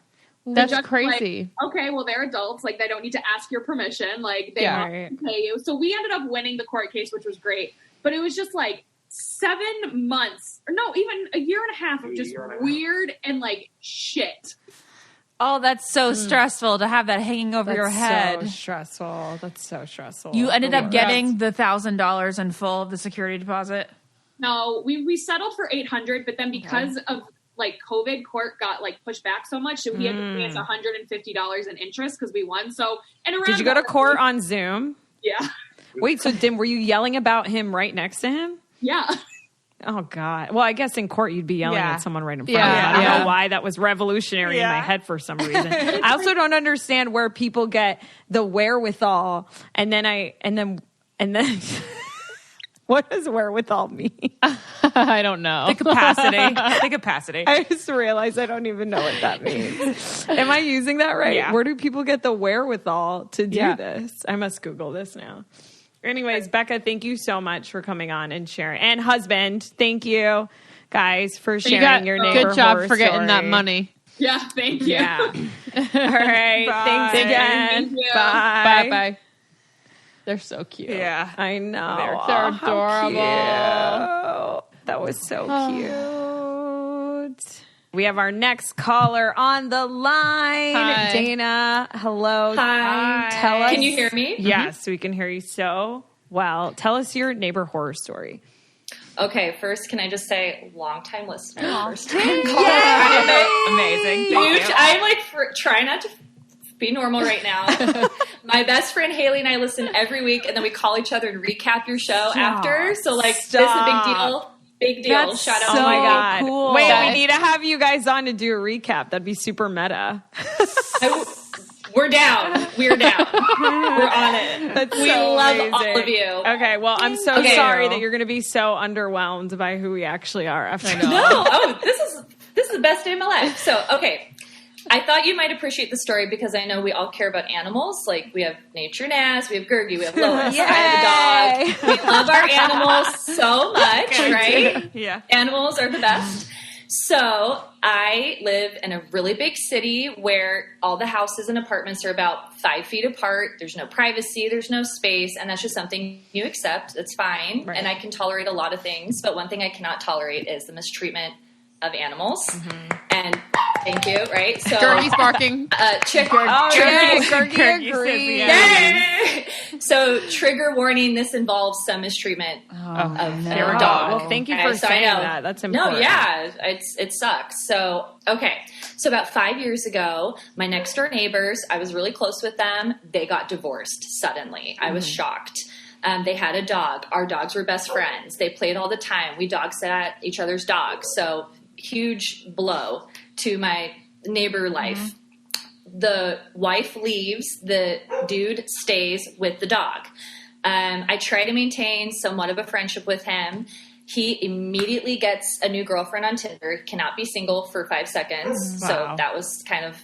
That's crazy. Like, okay, well, they're adults. Like, they don't need to ask your permission. Like, they want to pay you. So we ended up winning the court case, which was great. But it was just like, 7 months, or no, even a year and a half of just weird and like shit. Oh, that's so stressful to have that hanging over your head. So stressful. That's so stressful. You ended up getting the $1,000 in full of the security deposit? No, we settled for $800, but then because of like COVID, court got like pushed back so much, so we had to pay us $150 in interest because we won. So, and around did you go to court on Zoom? Yeah. Wait, so were you yelling about him right next to him? Yeah. Oh God. Well, I guess in court you'd be yelling at someone right in front of you. I don't know why that was revolutionary in my head for some reason. I also don't understand where people get the wherewithal and then what does wherewithal mean? I don't know. The capacity. I just realized I don't even know what that means. Am I using that right? Yeah. Where do people get the wherewithal to do this? I must Google this now. Anyways, Becca, thank you so much for coming on and sharing. And husband, thank you, guys, for sharing your neighbor good job horror for getting story. that money. Yeah, thank you. Yeah. All right. Bye. Thanks again. Thank you. Bye. Bye. They're so cute. Yeah. I know. They're How adorable. cute. That was so cute. We have our next caller on the line. Hi. Dana, hello. Hi. Tell us. Can you hear me? Yes, we can hear you so well. Tell us your neighbor horror story. Okay, first, can I just say, long-time listener, first time Amazing. Thank you. I'm like trying not to be normal right now. My best friend Haley and I listen every week, and then we call each other and recap your show after. So, like, this is a big deal. Big deal. That's Shout out so to my God. cool. Wait, Guys. we need to have you guys on to do a recap. That'd be super meta. We're down. We're down. We're on it. We so love amazing. all of you. Okay, well, I'm so Okay. sorry that you're going to be so underwhelmed by who we actually are after No. Oh, this is the best day of my life. So, okay. I thought you might appreciate the story because I know we all care about animals. Like, we have Nature Naz, we have Gergie, we have Lois, I have a dog. We love our animals so much, right? Yeah. Animals are the best. So I live in a really big city where all the houses and apartments are about 5 feet apart. There's no privacy. There's no space. And that's just something you accept. It's fine. Right. And I can tolerate a lot of things. But one thing I cannot tolerate is the mistreatment of animals. And thank you, right? So Gergie's barking. Gergie agrees. Yay! So trigger warning, this involves some mistreatment of Your a dog. dog. Well, thank you Okay, for so I saying know. that. That's important. No, yeah, it sucks. So, okay. So about 5 years ago, my next door neighbors, I was really close with them. They got divorced suddenly. I was shocked. They had a dog. Our dogs were best friends. They played all the time. We dog sat at each other's dogs. So huge blow to my neighbor life. The wife leaves. The dude stays with the dog. I try to maintain somewhat of a friendship with him. He immediately gets a new girlfriend on Tinder. Cannot be single for 5 seconds. Wow. So that was kind of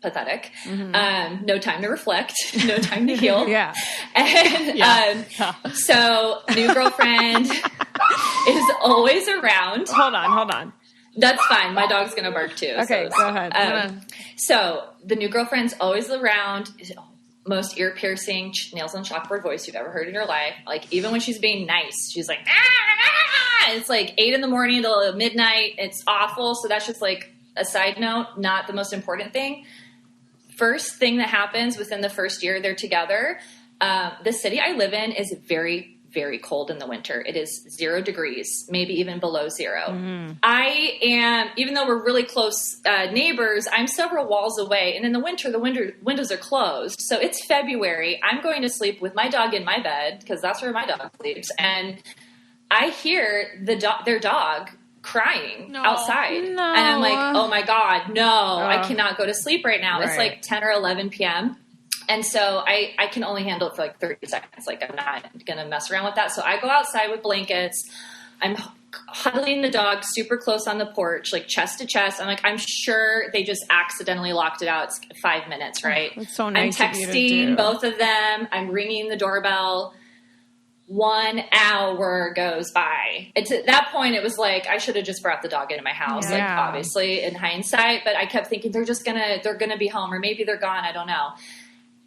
pathetic. No time to reflect. No time to heal. Yeah. And so new girlfriend is always around. Hold on. That's fine. My dog's going to bark too. Okay, so, go ahead. So the new girlfriend's always around. Most ear piercing, nails on chalkboard voice you've ever heard in your life. Like, even when she's being nice, she's like, ah! It's like 8 in the morning till midnight. It's awful. So that's just like a side note, not the most important thing. First thing that happens within the first year they're together, the city I live in is very, very cold in the winter. It is 0 degrees, maybe even below 0. I am, even though we're really close neighbors, I'm several walls away. And in the winter, windows are closed. So it's February. I'm going to sleep with my dog in my bed because that's where my dog sleeps. And I hear their dog crying outside. And I'm like, oh my God, no, I cannot go to sleep right now. It's like 10 or 11 p.m. And so I can only handle it for like 30 seconds. Like, I'm not going to mess around with that. So I go outside with blankets. I'm huddling the dog super close on the porch, like chest to chest. I'm like, I'm sure they just accidentally locked it out. It's 5 minutes, right? That's so nice I'm of you to texting do. both of them. I'm ringing the doorbell. 1 hour goes by. It's at that point, it was like, I should have just brought the dog into my house. Yeah. Like, obviously in hindsight, but I kept thinking they're gonna be home, or maybe they're gone. I don't know.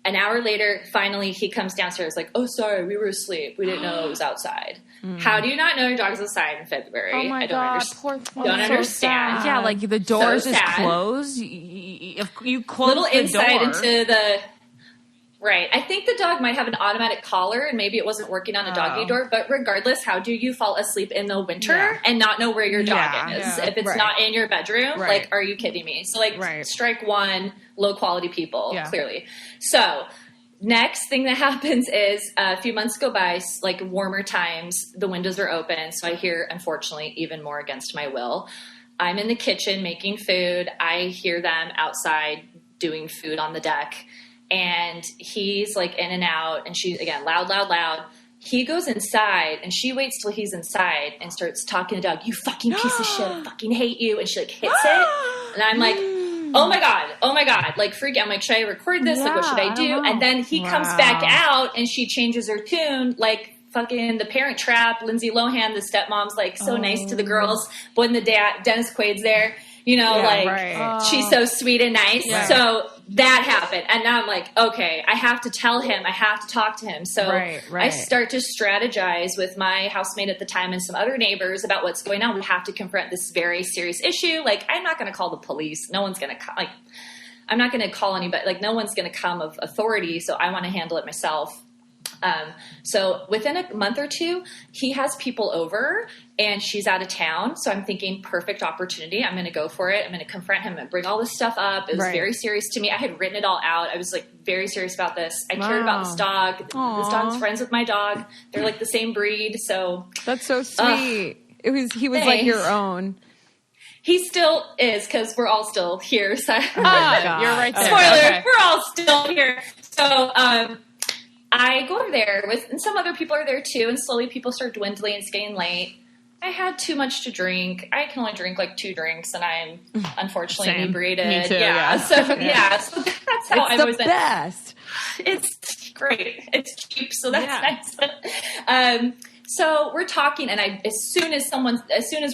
An hour later, finally, he comes downstairs like, oh, sorry, we were asleep. We didn't know it was outside. How do you not know your dog's outside in February? Oh my I don't God, understand. poor thing. Don't understand. Yeah, like the doors is sad. closed. If you close Little the insight door. into the... Right. I think the dog might have an automatic collar and maybe it wasn't working on a doggy door. But regardless, how do you fall asleep in the winter and not know where your dog is? Yeah. If it's not in your bedroom, like, are you kidding me? So, like, strike one, low quality people, clearly. So, next thing that happens is a few months go by, like warmer times, the windows are open. So I hear, unfortunately, even more against my will. I'm in the kitchen making food. I hear them outside doing food on the deck. And he's like in and out, and she's again loud. He goes inside, and she waits till he's inside and starts talking to the dog. You fucking piece of shit! I fucking hate you! And she like hits it, and I'm like, oh my god! Like freak! I'm like, should I record this? Like, what should I do? And then he comes back out, and she changes her tune, like fucking The Parent Trap. Lindsay Lohan, the stepmom's like so nice to the girls, but when the dad Dennis Quaid's there. You know, she's so sweet and nice. Yeah. So that happened. And now I'm like, okay, I have to tell him. I have to talk to him. So I start to strategize with my housemate at the time and some other neighbors about what's going on. We have to confront this very serious issue. Like, I'm not going to call the police. No one's going to – like, I'm not going to call anybody. Like, no one's going to come of authority. So I want to handle it myself. So within a month or two, he has people over and she's out of town. So I'm thinking perfect opportunity. I'm going to go for it. I'm going to confront him and bring all this stuff up. It was very serious to me. I had written it all out. I was like very serious about this. I cared about this dog. This dog's friends with my dog. They're like the same breed. So that's so sweet. He was like your own. He still is because we're all still here. So you're right there. Spoiler, we're all still here. So, I go over there and some other people are there too, and slowly people start dwindling. It's getting late. I had too much to drink. I can only drink like 2 drinks, and I'm unfortunately inebriated. Me too, So that's how I've always been. Best. It's great. It's cheap, so that's nice. So we're talking, and as soon as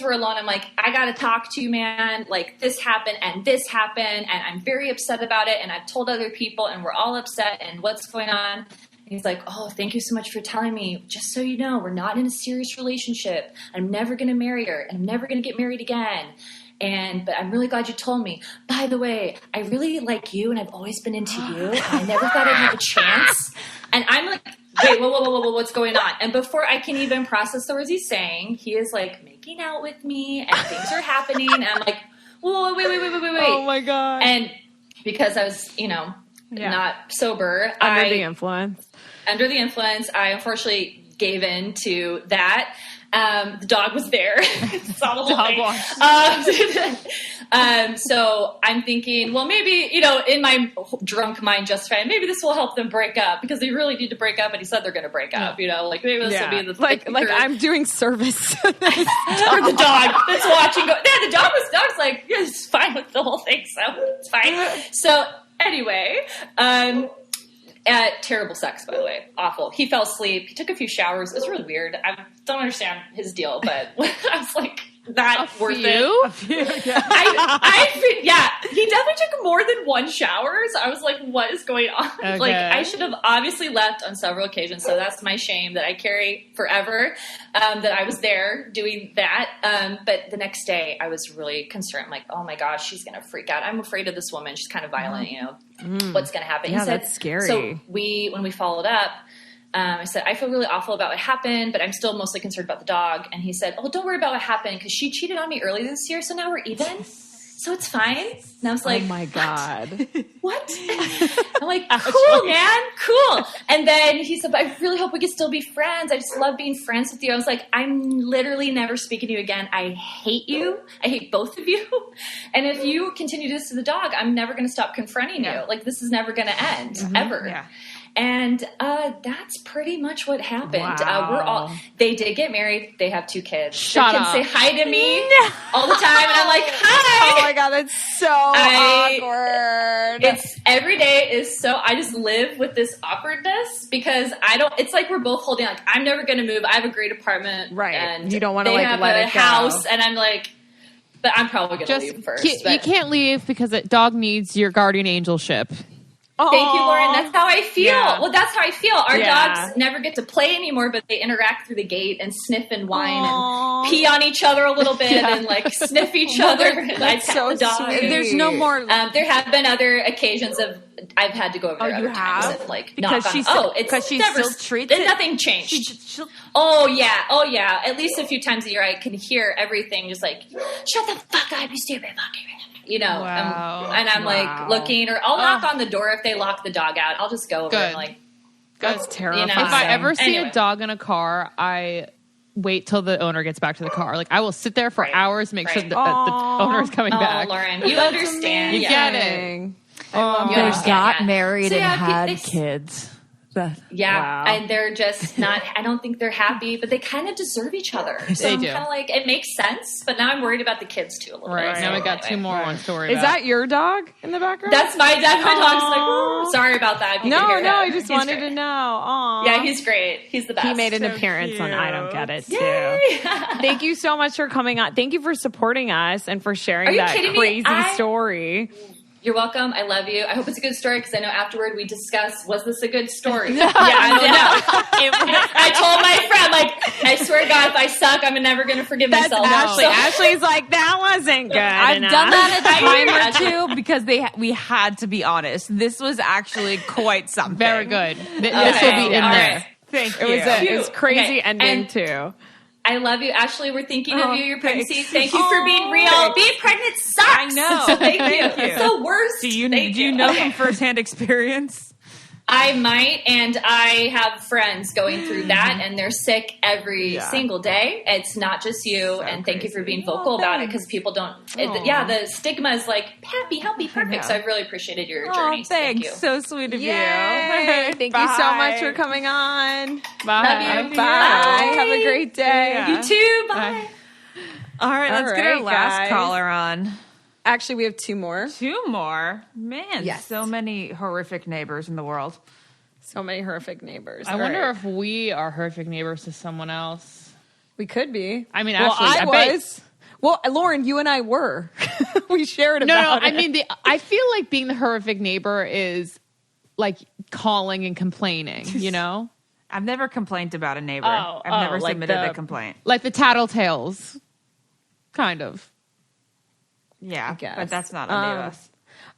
we're alone, I'm like, I got to talk to you, man. Like, this happened, and and I'm very upset about it, and I've told other people, and we're all upset, and what's going on? He's like, oh, thank you so much for telling me. Just so you know, we're not in a serious relationship. I'm never going to marry her, and I'm never going to get married again. But I'm really glad you told me. By the way, I really like you, and I've always been into you, and I never thought I'd have a chance. And I'm like, wait, whoa, what's going on? And before I can even process the words he's saying, he is like making out with me, and things are happening. And I'm like, whoa, wait. Oh my God. And because I was, not sober. Under the influence, I unfortunately gave in to that. The dog was there. Saw the whole thing. So I'm thinking, well, maybe, in my drunk mind, justifying, maybe this will help them break up because they really need to break up. And he said they're going to break up, like maybe this will be the like I'm doing service for the dog that's watching. The dog's like, yeah, it's fine with the whole thing. So it's fine. So anyway, terrible sex, by the way. Awful. He fell asleep. He took a few showers. It was really weird. I don't understand his deal, but I was like, not worth it. He definitely took more than 1 shower. So I was like, what is going on? Okay. Like, I should have obviously left on several occasions. So that's my shame that I carry forever, that I was there doing that. But the next day I was really concerned. I'm like, oh my gosh, she's going to freak out. I'm afraid of this woman. She's kind of violent, what's going to happen. Yeah, he said, that's scary. So when we followed up, I said, I feel really awful about what happened, but I'm still mostly concerned about the dog. And he said, oh, don't worry about what happened because she cheated on me earlier this year. So now we're even. So it's fine. And I was like, oh my God. What? I'm like, cool, man. Cool. And then he said, but I really hope we can still be friends. I just love being friends with you. I was like, I'm literally never speaking to you again. I hate you. I hate both of you. And if you continue this to the dog, I'm never going to stop confronting you. Like, this is never going to end, ever. Yeah. And that's pretty much what happened. Wow. They did get married. They have 2 kids. Shut up. Say hi to me all the time. And I'm like, hi. Oh my God, that's so awkward. It's every day is so, I just live with this awkwardness because it's like we're both holding, like, I'm never going to move. I have a great apartment. Right. And you don't want to let it house. go. And I'm like, but I'm probably going to leave first. You can't leave because the dog needs your guardian angelship. Thank you, Lauren. That's how I feel. Yeah. Well, that's how I feel. Our Yeah. dogs never get to play anymore, but they interact through the gate and sniff and whine and pee on each other a little bit and like sniff each other. And I pat the dog. sweet. There's no more. There have been other occasions of I've had to go over there you other times have? and like Because knock she's- on. because she never, still treats it- nothing changed. She'll- Oh yeah. At least a few times a year, I can hear everything just like, "Shut the fuck up, you stupid fucking," you know. Wow. And I'm like looking, or I'll knock on the door if they lock the dog out. I'll just go over and like. That's terrifying. You know, If I so, ever see anyway. a dog in a car, I wait till the owner gets back to the car. Like I will sit there for hours, make sure that the owner is coming Oh, back. Lauren, you understand. You Yeah. get it. You They understand, got yeah. married So, and yeah, had they- kids. Yeah, Wow. and they're just not. I don't think they're happy, but they kind of deserve each other. So They I'm do. kind of like, it makes sense, but now I'm worried about the kids too a little Right. bit. Now So we got two anyway. more ones to worry Is about. that your dog in the background? That's my dad. My dog's like, "Ooh, sorry about that." If you can no, hear no. him. I just He's wanted great. to know. Aw. Yeah, he's great. He's the best. He made an So appearance on I Don't cute. Get It too. Yay. Thank you so much for coming on. Thank you for supporting us and for sharing Are you that kidding me? crazy story. You're welcome. I love you. I hope it's a good story because I know afterward we discuss, was this a good story? Yeah, I don't know. I told my friend, like, I swear to God, if I suck, I'm never going to forgive That's myself. Ashley. So- Ashley's like, that wasn't good. I've enough. done that a time or Ashley. two because we had to be honest. This was actually quite something. Very good. This Okay. will be in All there. right. Thank It you. was a crazy Okay. ending And- too. I love you, Ashley. We're thinking of you, your pregnancy. thanks. Thank you for being real. Being pregnant sucks. I know. So thank Thank you. you. It's the worst. Do you Thank know from firsthand experience? I might, and I have friends going through that, and they're sick every single day. It's not just you, and thank you for being vocal about it because people don't. The stigma is like happy, healthy, perfect. So I've really appreciated your journey. Oh, So thank thanks. you. So sweet of Yay. you. Thank you so much Bye. for coming on. Bye. Love you. Bye. Have a great day. Yeah. You too. Bye. All right, let's get our right, last guys. caller on. Actually, we have two more. Two more. Man, Yes. so many horrific neighbors in the world. So many horrific neighbors. I All wonder right. if we are horrific neighbors to someone else. we could be. I mean, well, Ashley, I bet- was. Well, Lauren, you and I were. We shared No, about it. I mean, I feel like being the horrific neighbor is like calling and complaining, you know? I've never complained about a neighbor. Oh, I've never like submitted the- a complaint. Like the tattletales, kind of. Yeah, guess. but that's not on us.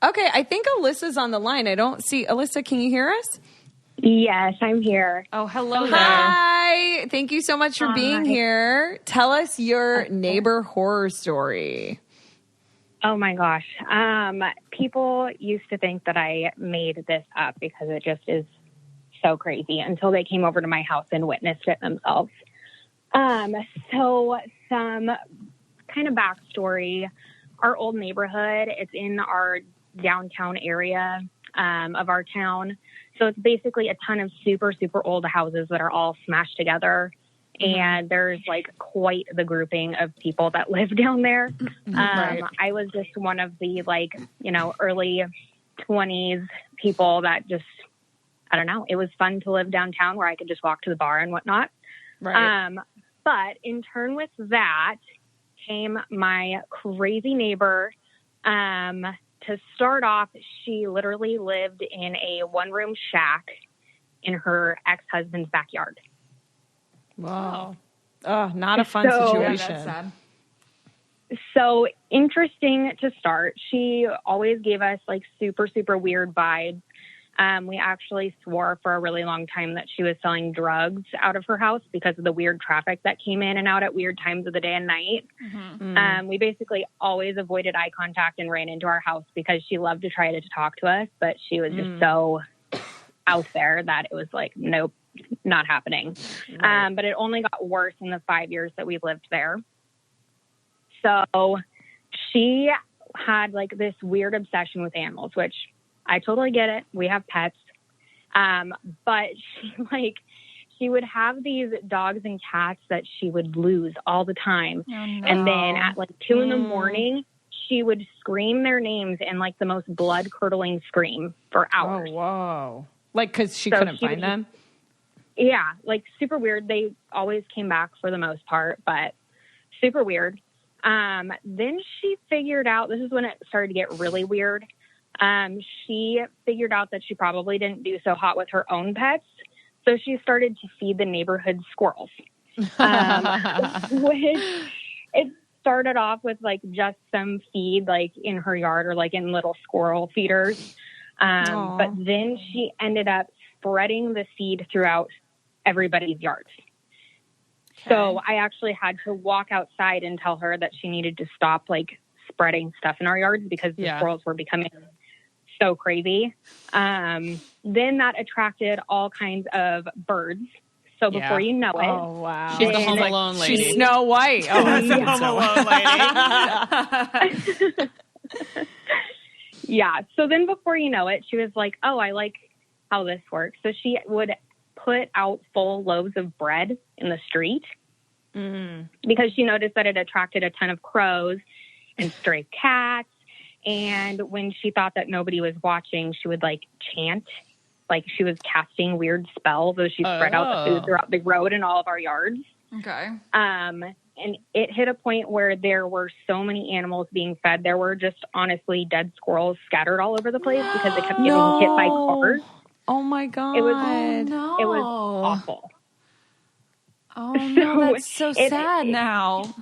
Okay, I think Alyssa's on the line. I don't see Alyssa. Can you hear us? Yes, I'm here. Oh, hello there. Hi. Thank you so much for being Hi. here. Tell us your neighbor horror story. Oh my gosh. People used to think that I made this up because it just is so crazy until they came over to my house and witnessed it themselves. So some kind of backstory. Our old neighborhood, it's in our downtown area of our town. So it's basically a ton of super, super old houses that are all smashed together. And there's like quite the grouping of people that live down there. I was just one of the early 20s people that just, I don't know, it was fun to live downtown where I could just walk to the bar and whatnot. Right. But in turn with that came my crazy neighbor. To start off, she literally lived in a one-room shack in her ex-husband's backyard. Wow. Oh, not a fun So- situation. So interesting to start. She always gave us like super, super weird vibes. We actually swore for a really long time that she was selling drugs out of her house because of the weird traffic that came in and out at weird times of the day and night. We basically always avoided eye contact and ran into our house because she loved to try to talk to us, but she was just so out there that it was like, nope, not happening. But it only got worse in the 5 years that we lived there. So she had like this weird obsession with animals, which I totally get it. We have pets. But she would have these dogs and cats that she would lose all the time. And then at like 2 a.m, she would scream their names in like the most blood curdling scream for hours. Oh, whoa. Like, because she So couldn't she find would- them? Yeah, like super weird. They always came back for the most part, but super weird. Then she figured out, this is when it started to get really weird. She figured out that she probably didn't do so hot with her own pets, so she started to feed the neighborhood squirrels. Which it started off with like just some feed like in her yard or like in little squirrel feeders. But then she ended up spreading the feed throughout everybody's yards. Okay. So I actually had to walk outside and tell her that she needed to stop like spreading stuff in our yards because the squirrels were becoming so crazy. Then that attracted all kinds of birds. So before you know it, oh wow, she's the Home Alone lady. She's Snow White. Oh, that's the Home Alone lady. Yeah. So then before you know it, she was like, "Oh, I like how this works." So she would put out full loaves of bread in the street because she noticed that it attracted a ton of crows and stray cats. And when she thought that nobody was watching, she would like chant. Like she was casting weird spells as she spread out the food throughout the road and all of our yards. Okay. And it hit a point where there were so many animals being fed. There were just honestly dead squirrels scattered all over the place because they kept getting hit by cars. Oh my God. It was awful. Oh no, that's so sad now.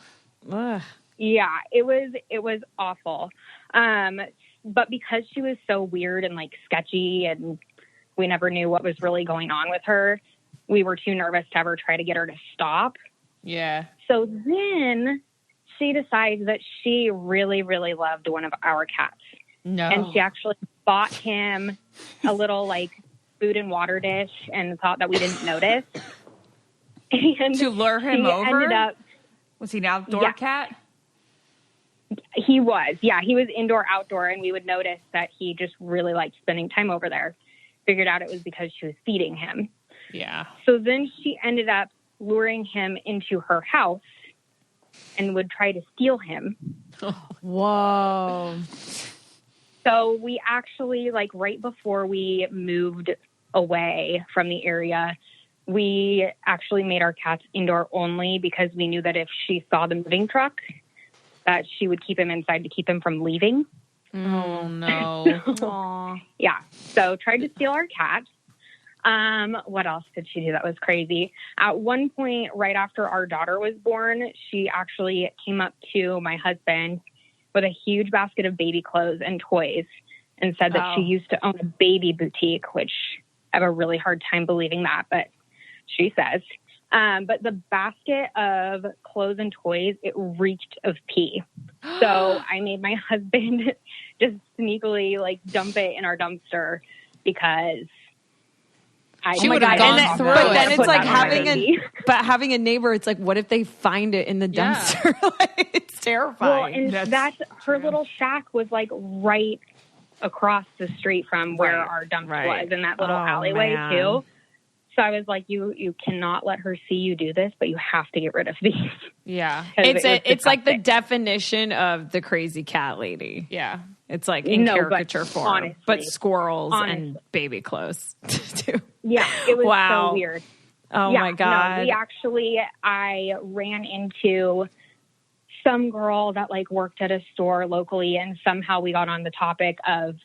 Ugh. Yeah, it was awful. But because she was so weird and like sketchy and we never knew what was really going on with her, we were too nervous to ever try to get her to stop. Yeah. So then she decides that she really, really loved one of our cats. No. And she actually bought him a little like food and water dish and thought that we didn't notice. And to lure him over? Was he an outdoor cat? He was. Yeah, he was indoor, outdoor, and we would notice that he just really liked spending time over there. Figured out it was because she was feeding him. Yeah. So then she ended up luring him into her house and would try to steal him. Whoa. So we actually, like right before we moved away from the area, we actually made our cats indoor only because we knew that if she saw the moving truck, that she would keep him inside to keep him from leaving. Oh, no. Yeah. So tried to steal our cat. What else did she do that was crazy? At one point, right after our daughter was born, she actually came up to my husband with a huge basket of baby clothes and toys and said that she used to own a baby boutique, which I have a really hard time believing that, but she says. But the basket of clothes and toys, it reeked of pee. So I made my husband just sneakily like dump it in our dumpster because she would have gone through it. But then it's like having a neighbor. It's like, what if they find it in the dumpster? Like, it's terrifying. Well, and that's her little shack was like right across the street from where our dumpster was in that little alleyway too. So I was like, you cannot let her see you do this, but you have to get rid of these. Yeah. It's like the definition of the crazy cat lady. Yeah. It's like in caricature form, honestly, but squirrels and baby clothes too. Yeah, it was so weird. Oh my God. No, I ran into some girl that like worked at a store locally, and somehow we got on the topic of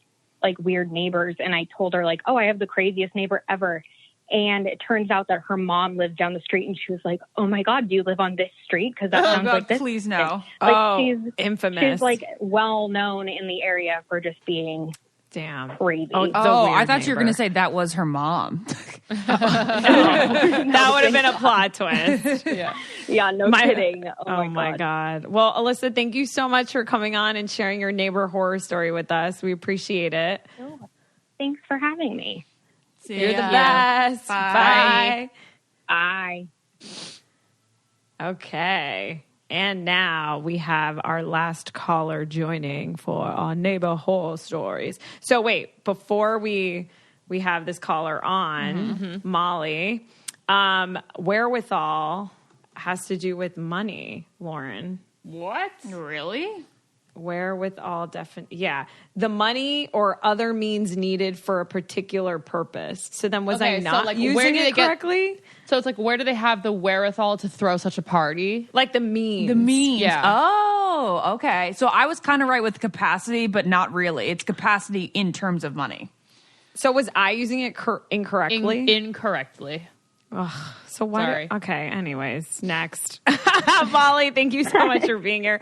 like weird neighbors. And I told her like, oh, I have the craziest neighbor ever. And it turns out that her mom lived down the street, and she was like, "Oh my God, do you live on this street? Because that sounds like this." Please no. Like she's infamous. She's like well known in the area for just being crazy. I thought you were going to say that was her mom. That would have been a plot twist. Yeah, no kidding. Oh my God. Well, Alyssa, thank you so much for coming on and sharing your neighbor horror story with us. We appreciate it. Oh, thanks for having me. You're the best. Bye. Bye. Okay. And now we have our last caller joining for our neighbor horror stories. So wait, before we have this caller on, Molly, wherewithal has to do with money, Lauren. What? Really? Wherewithal, the money or other means needed for a particular purpose. So then was I not using it correctly? So it's like, where do they have the wherewithal to throw such a party? Like the means. Yeah. Oh, okay. So I was kind of right with capacity, but not really. It's capacity in terms of money. So was I using it incorrectly? Incorrectly. Ugh, so why? Sorry. Okay. Anyways, next. Molly, thank you so much for being here.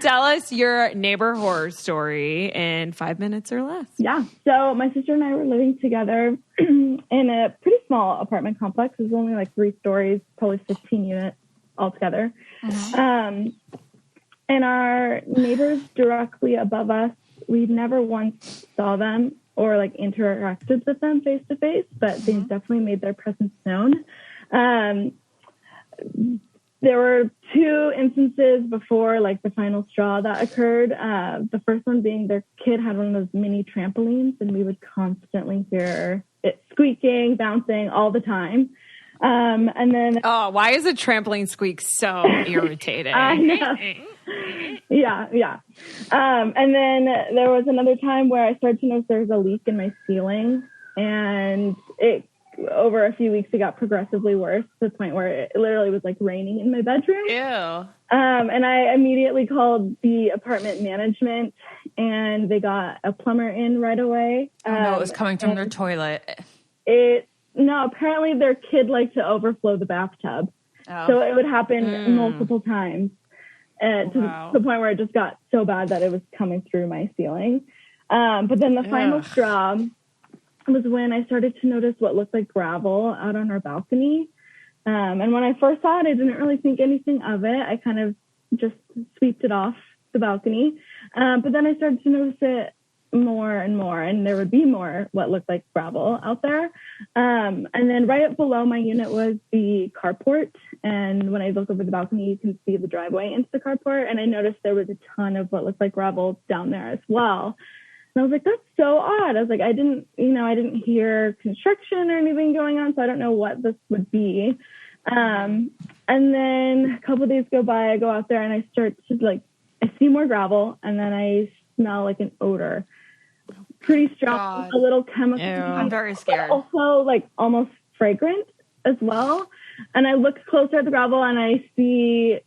Tell us your neighbor horror story in 5 minutes or less. Yeah. So my sister and I were living together in a pretty small apartment complex. It was only like 3 stories, probably 15 units altogether. And our neighbors directly above us, we never once saw them or like interacted with them face to face, but they definitely made their presence known. There were 2 instances before like the final straw that occurred. The first one being their kid had one of those mini trampolines, and we would constantly hear it squeaking, bouncing all the time. And then, why is a trampoline squeak so irritating? I know. Yeah. And then there was another time where I started to notice there was a leak in my ceiling, and over a few weeks, it got progressively worse to the point where it literally was like raining in my bedroom. Ew. And I immediately called the apartment management, and they got a plumber in right away. No, it was coming from their toilet. No, apparently their kid liked to overflow the bathtub. So it would happen multiple times. To the point where it just got so bad that it was coming through my ceiling. But then the final straw was when I started to notice what looked like gravel out on our balcony. And when I first saw it, I didn't really think anything of it. I kind of just sweeped it off the balcony. But then I started to notice it more and more, and there would be more what looked like gravel out there. And then right up below my unit was the carport. And when I look over the balcony, you can see the driveway into the carport. And I noticed there was a ton of what looked like gravel down there as well. And I was like, that's so odd. I was like, I didn't hear construction or anything going on, so I don't know what this would be. And then a couple of days go by, I go out there and I start to I see more gravel, and then I smell like an odor. Pretty strong, a little chemical. Ew. I'm very scared. Also almost fragrant as well. And I look closer at the gravel and I see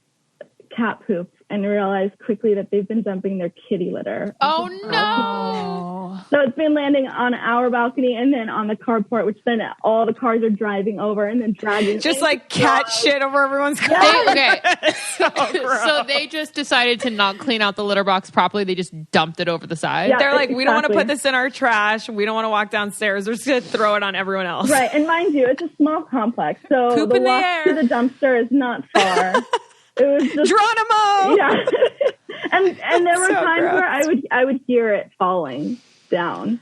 cat poop, and realize quickly that they've been dumping their kitty litter. Oh no! So it's been landing on our balcony and then on the carport, which then all the cars are driving over and then dragging. Just like cat shit over everyone's car. So they just decided to not clean out the litter box properly. They just dumped it over the side. Yeah, They're like, exactly. We don't want to put this in our trash. We don't want to walk downstairs. We're just going to throw it on everyone else. Right. And mind you, it's a small complex. So Poop the in the walk air. to the dumpster is not far. It was just Geronimo! Yeah. and there were So times gross. where I would hear it falling down.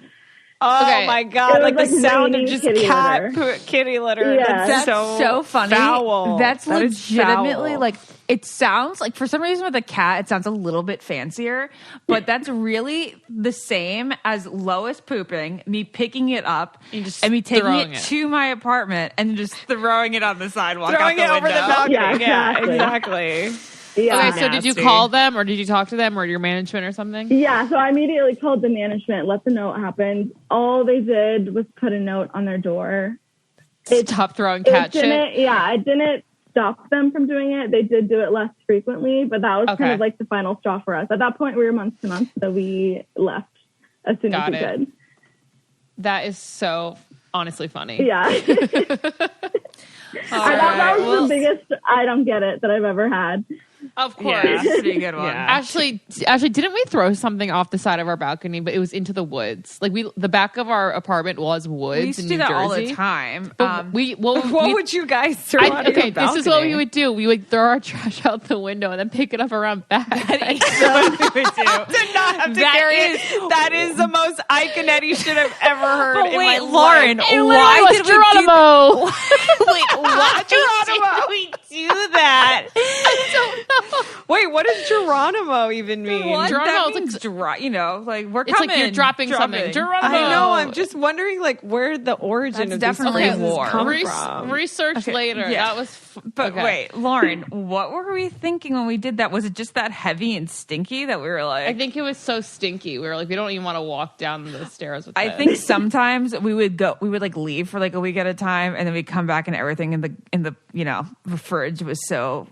Oh my God. It Like the was sound of raining just kitty cat litter. kitty litter. Yeah. That's so, so funny. Foul. That's That is legitimately foul. like, it sounds like, for some reason with a cat, it sounds a little bit fancier, but that's really the same as Lois pooping, me picking it up, and me taking throwing it it. to my apartment and just throwing it on the sidewalk. Throwing out it over the window. balcony. Yeah, exactly. Yeah. Okay, so did you Nasty. call them, or did you talk to them, or your management or something? Yeah, so I immediately called the management, let them know what happened. All they did was put a note on their door. Stop throwing cat shit. It didn't stop them from doing it. They did do it less frequently, but that was kind of like the final straw for us. At that point, we were month to month, so we left as soon as we could. That is so honestly funny. Yeah. That was the biggest I don't get it that I've ever had. Of course. Yeah, pretty good one. Actually, didn't we throw something off the side of our balcony, but it was into the woods? Like the back of our apartment was woods. We used to in do New that Jersey. all the time. But what would you guys throw out of your this balcony? is what we would do. We would throw our trash out the window and then pick it up around back. That is the most Iconetti shit I've ever heard. But in my wait, life. Lauren, It why was did we do Geronimo. Wait, why Geronimo. did we do that? Wait, what does Geronimo even mean? What? Geronimo That means we're it's coming. like you're dropping something. Geronimo. I know. I'm just wondering, where the origin of definitely these phrases war. come from. Research later. Yeah. That was. But wait, Lauren, what were we thinking when we did that? Was it just that heavy and stinky that we were like? I think it was so stinky. We were like, we don't even want to walk down the stairs with I think sometimes we would leave for a week at a time, and then we'd come back and everything in the the fridge was so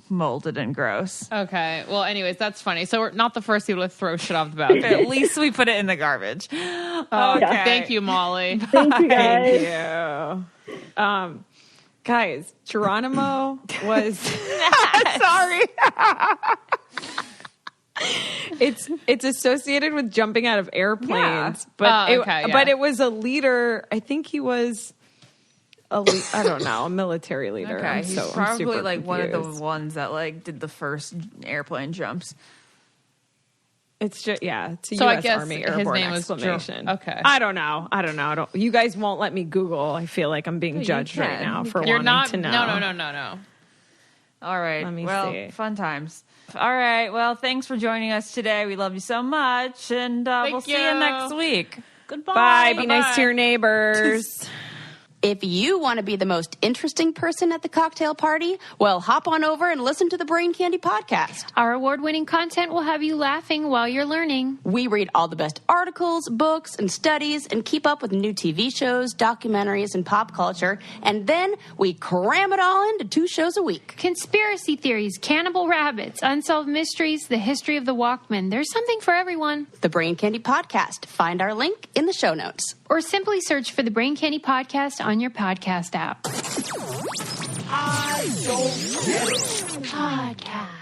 molded and gross. Okay. Well, anyways, that's funny. So we're not the first people to throw shit off the balcony. At least we put it in the garbage. Okay. Thank you, Molly. Thank you, guys. Thank you. Guys, Geronimo was sorry. It's associated with jumping out of airplanes, but it was a leader. I think he was a military leader. Okay, he's I'm probably super one of confused. the ones that did the first airplane jumps. It's just it's a So I U.S. guess Army his airborne name was exclamation. Okay. I don't know. You guys won't let me Google. I feel like I'm being judged right now for You're wanting not. to know. No. All right. Let me see. Fun times. All right. Well, thanks for joining us today. We love you so much, and we'll see you next week. Goodbye. Bye. Be nice to your neighbors. If you want to be the most interesting person at the cocktail party, well, hop on over and listen to the Brain Candy podcast. Our award-winning content will have you laughing while you're learning. We read all the best articles, books, and studies and keep up with new TV shows, documentaries, and pop culture. And then we cram it all into 2 shows a week. Conspiracy theories, cannibal rabbits, unsolved mysteries, the history of the Walkman. There's something for everyone. The Brain Candy podcast. Find our link in the show notes. Or simply search for the Brain Candy podcast on your podcast app. I don't get it. Podcast.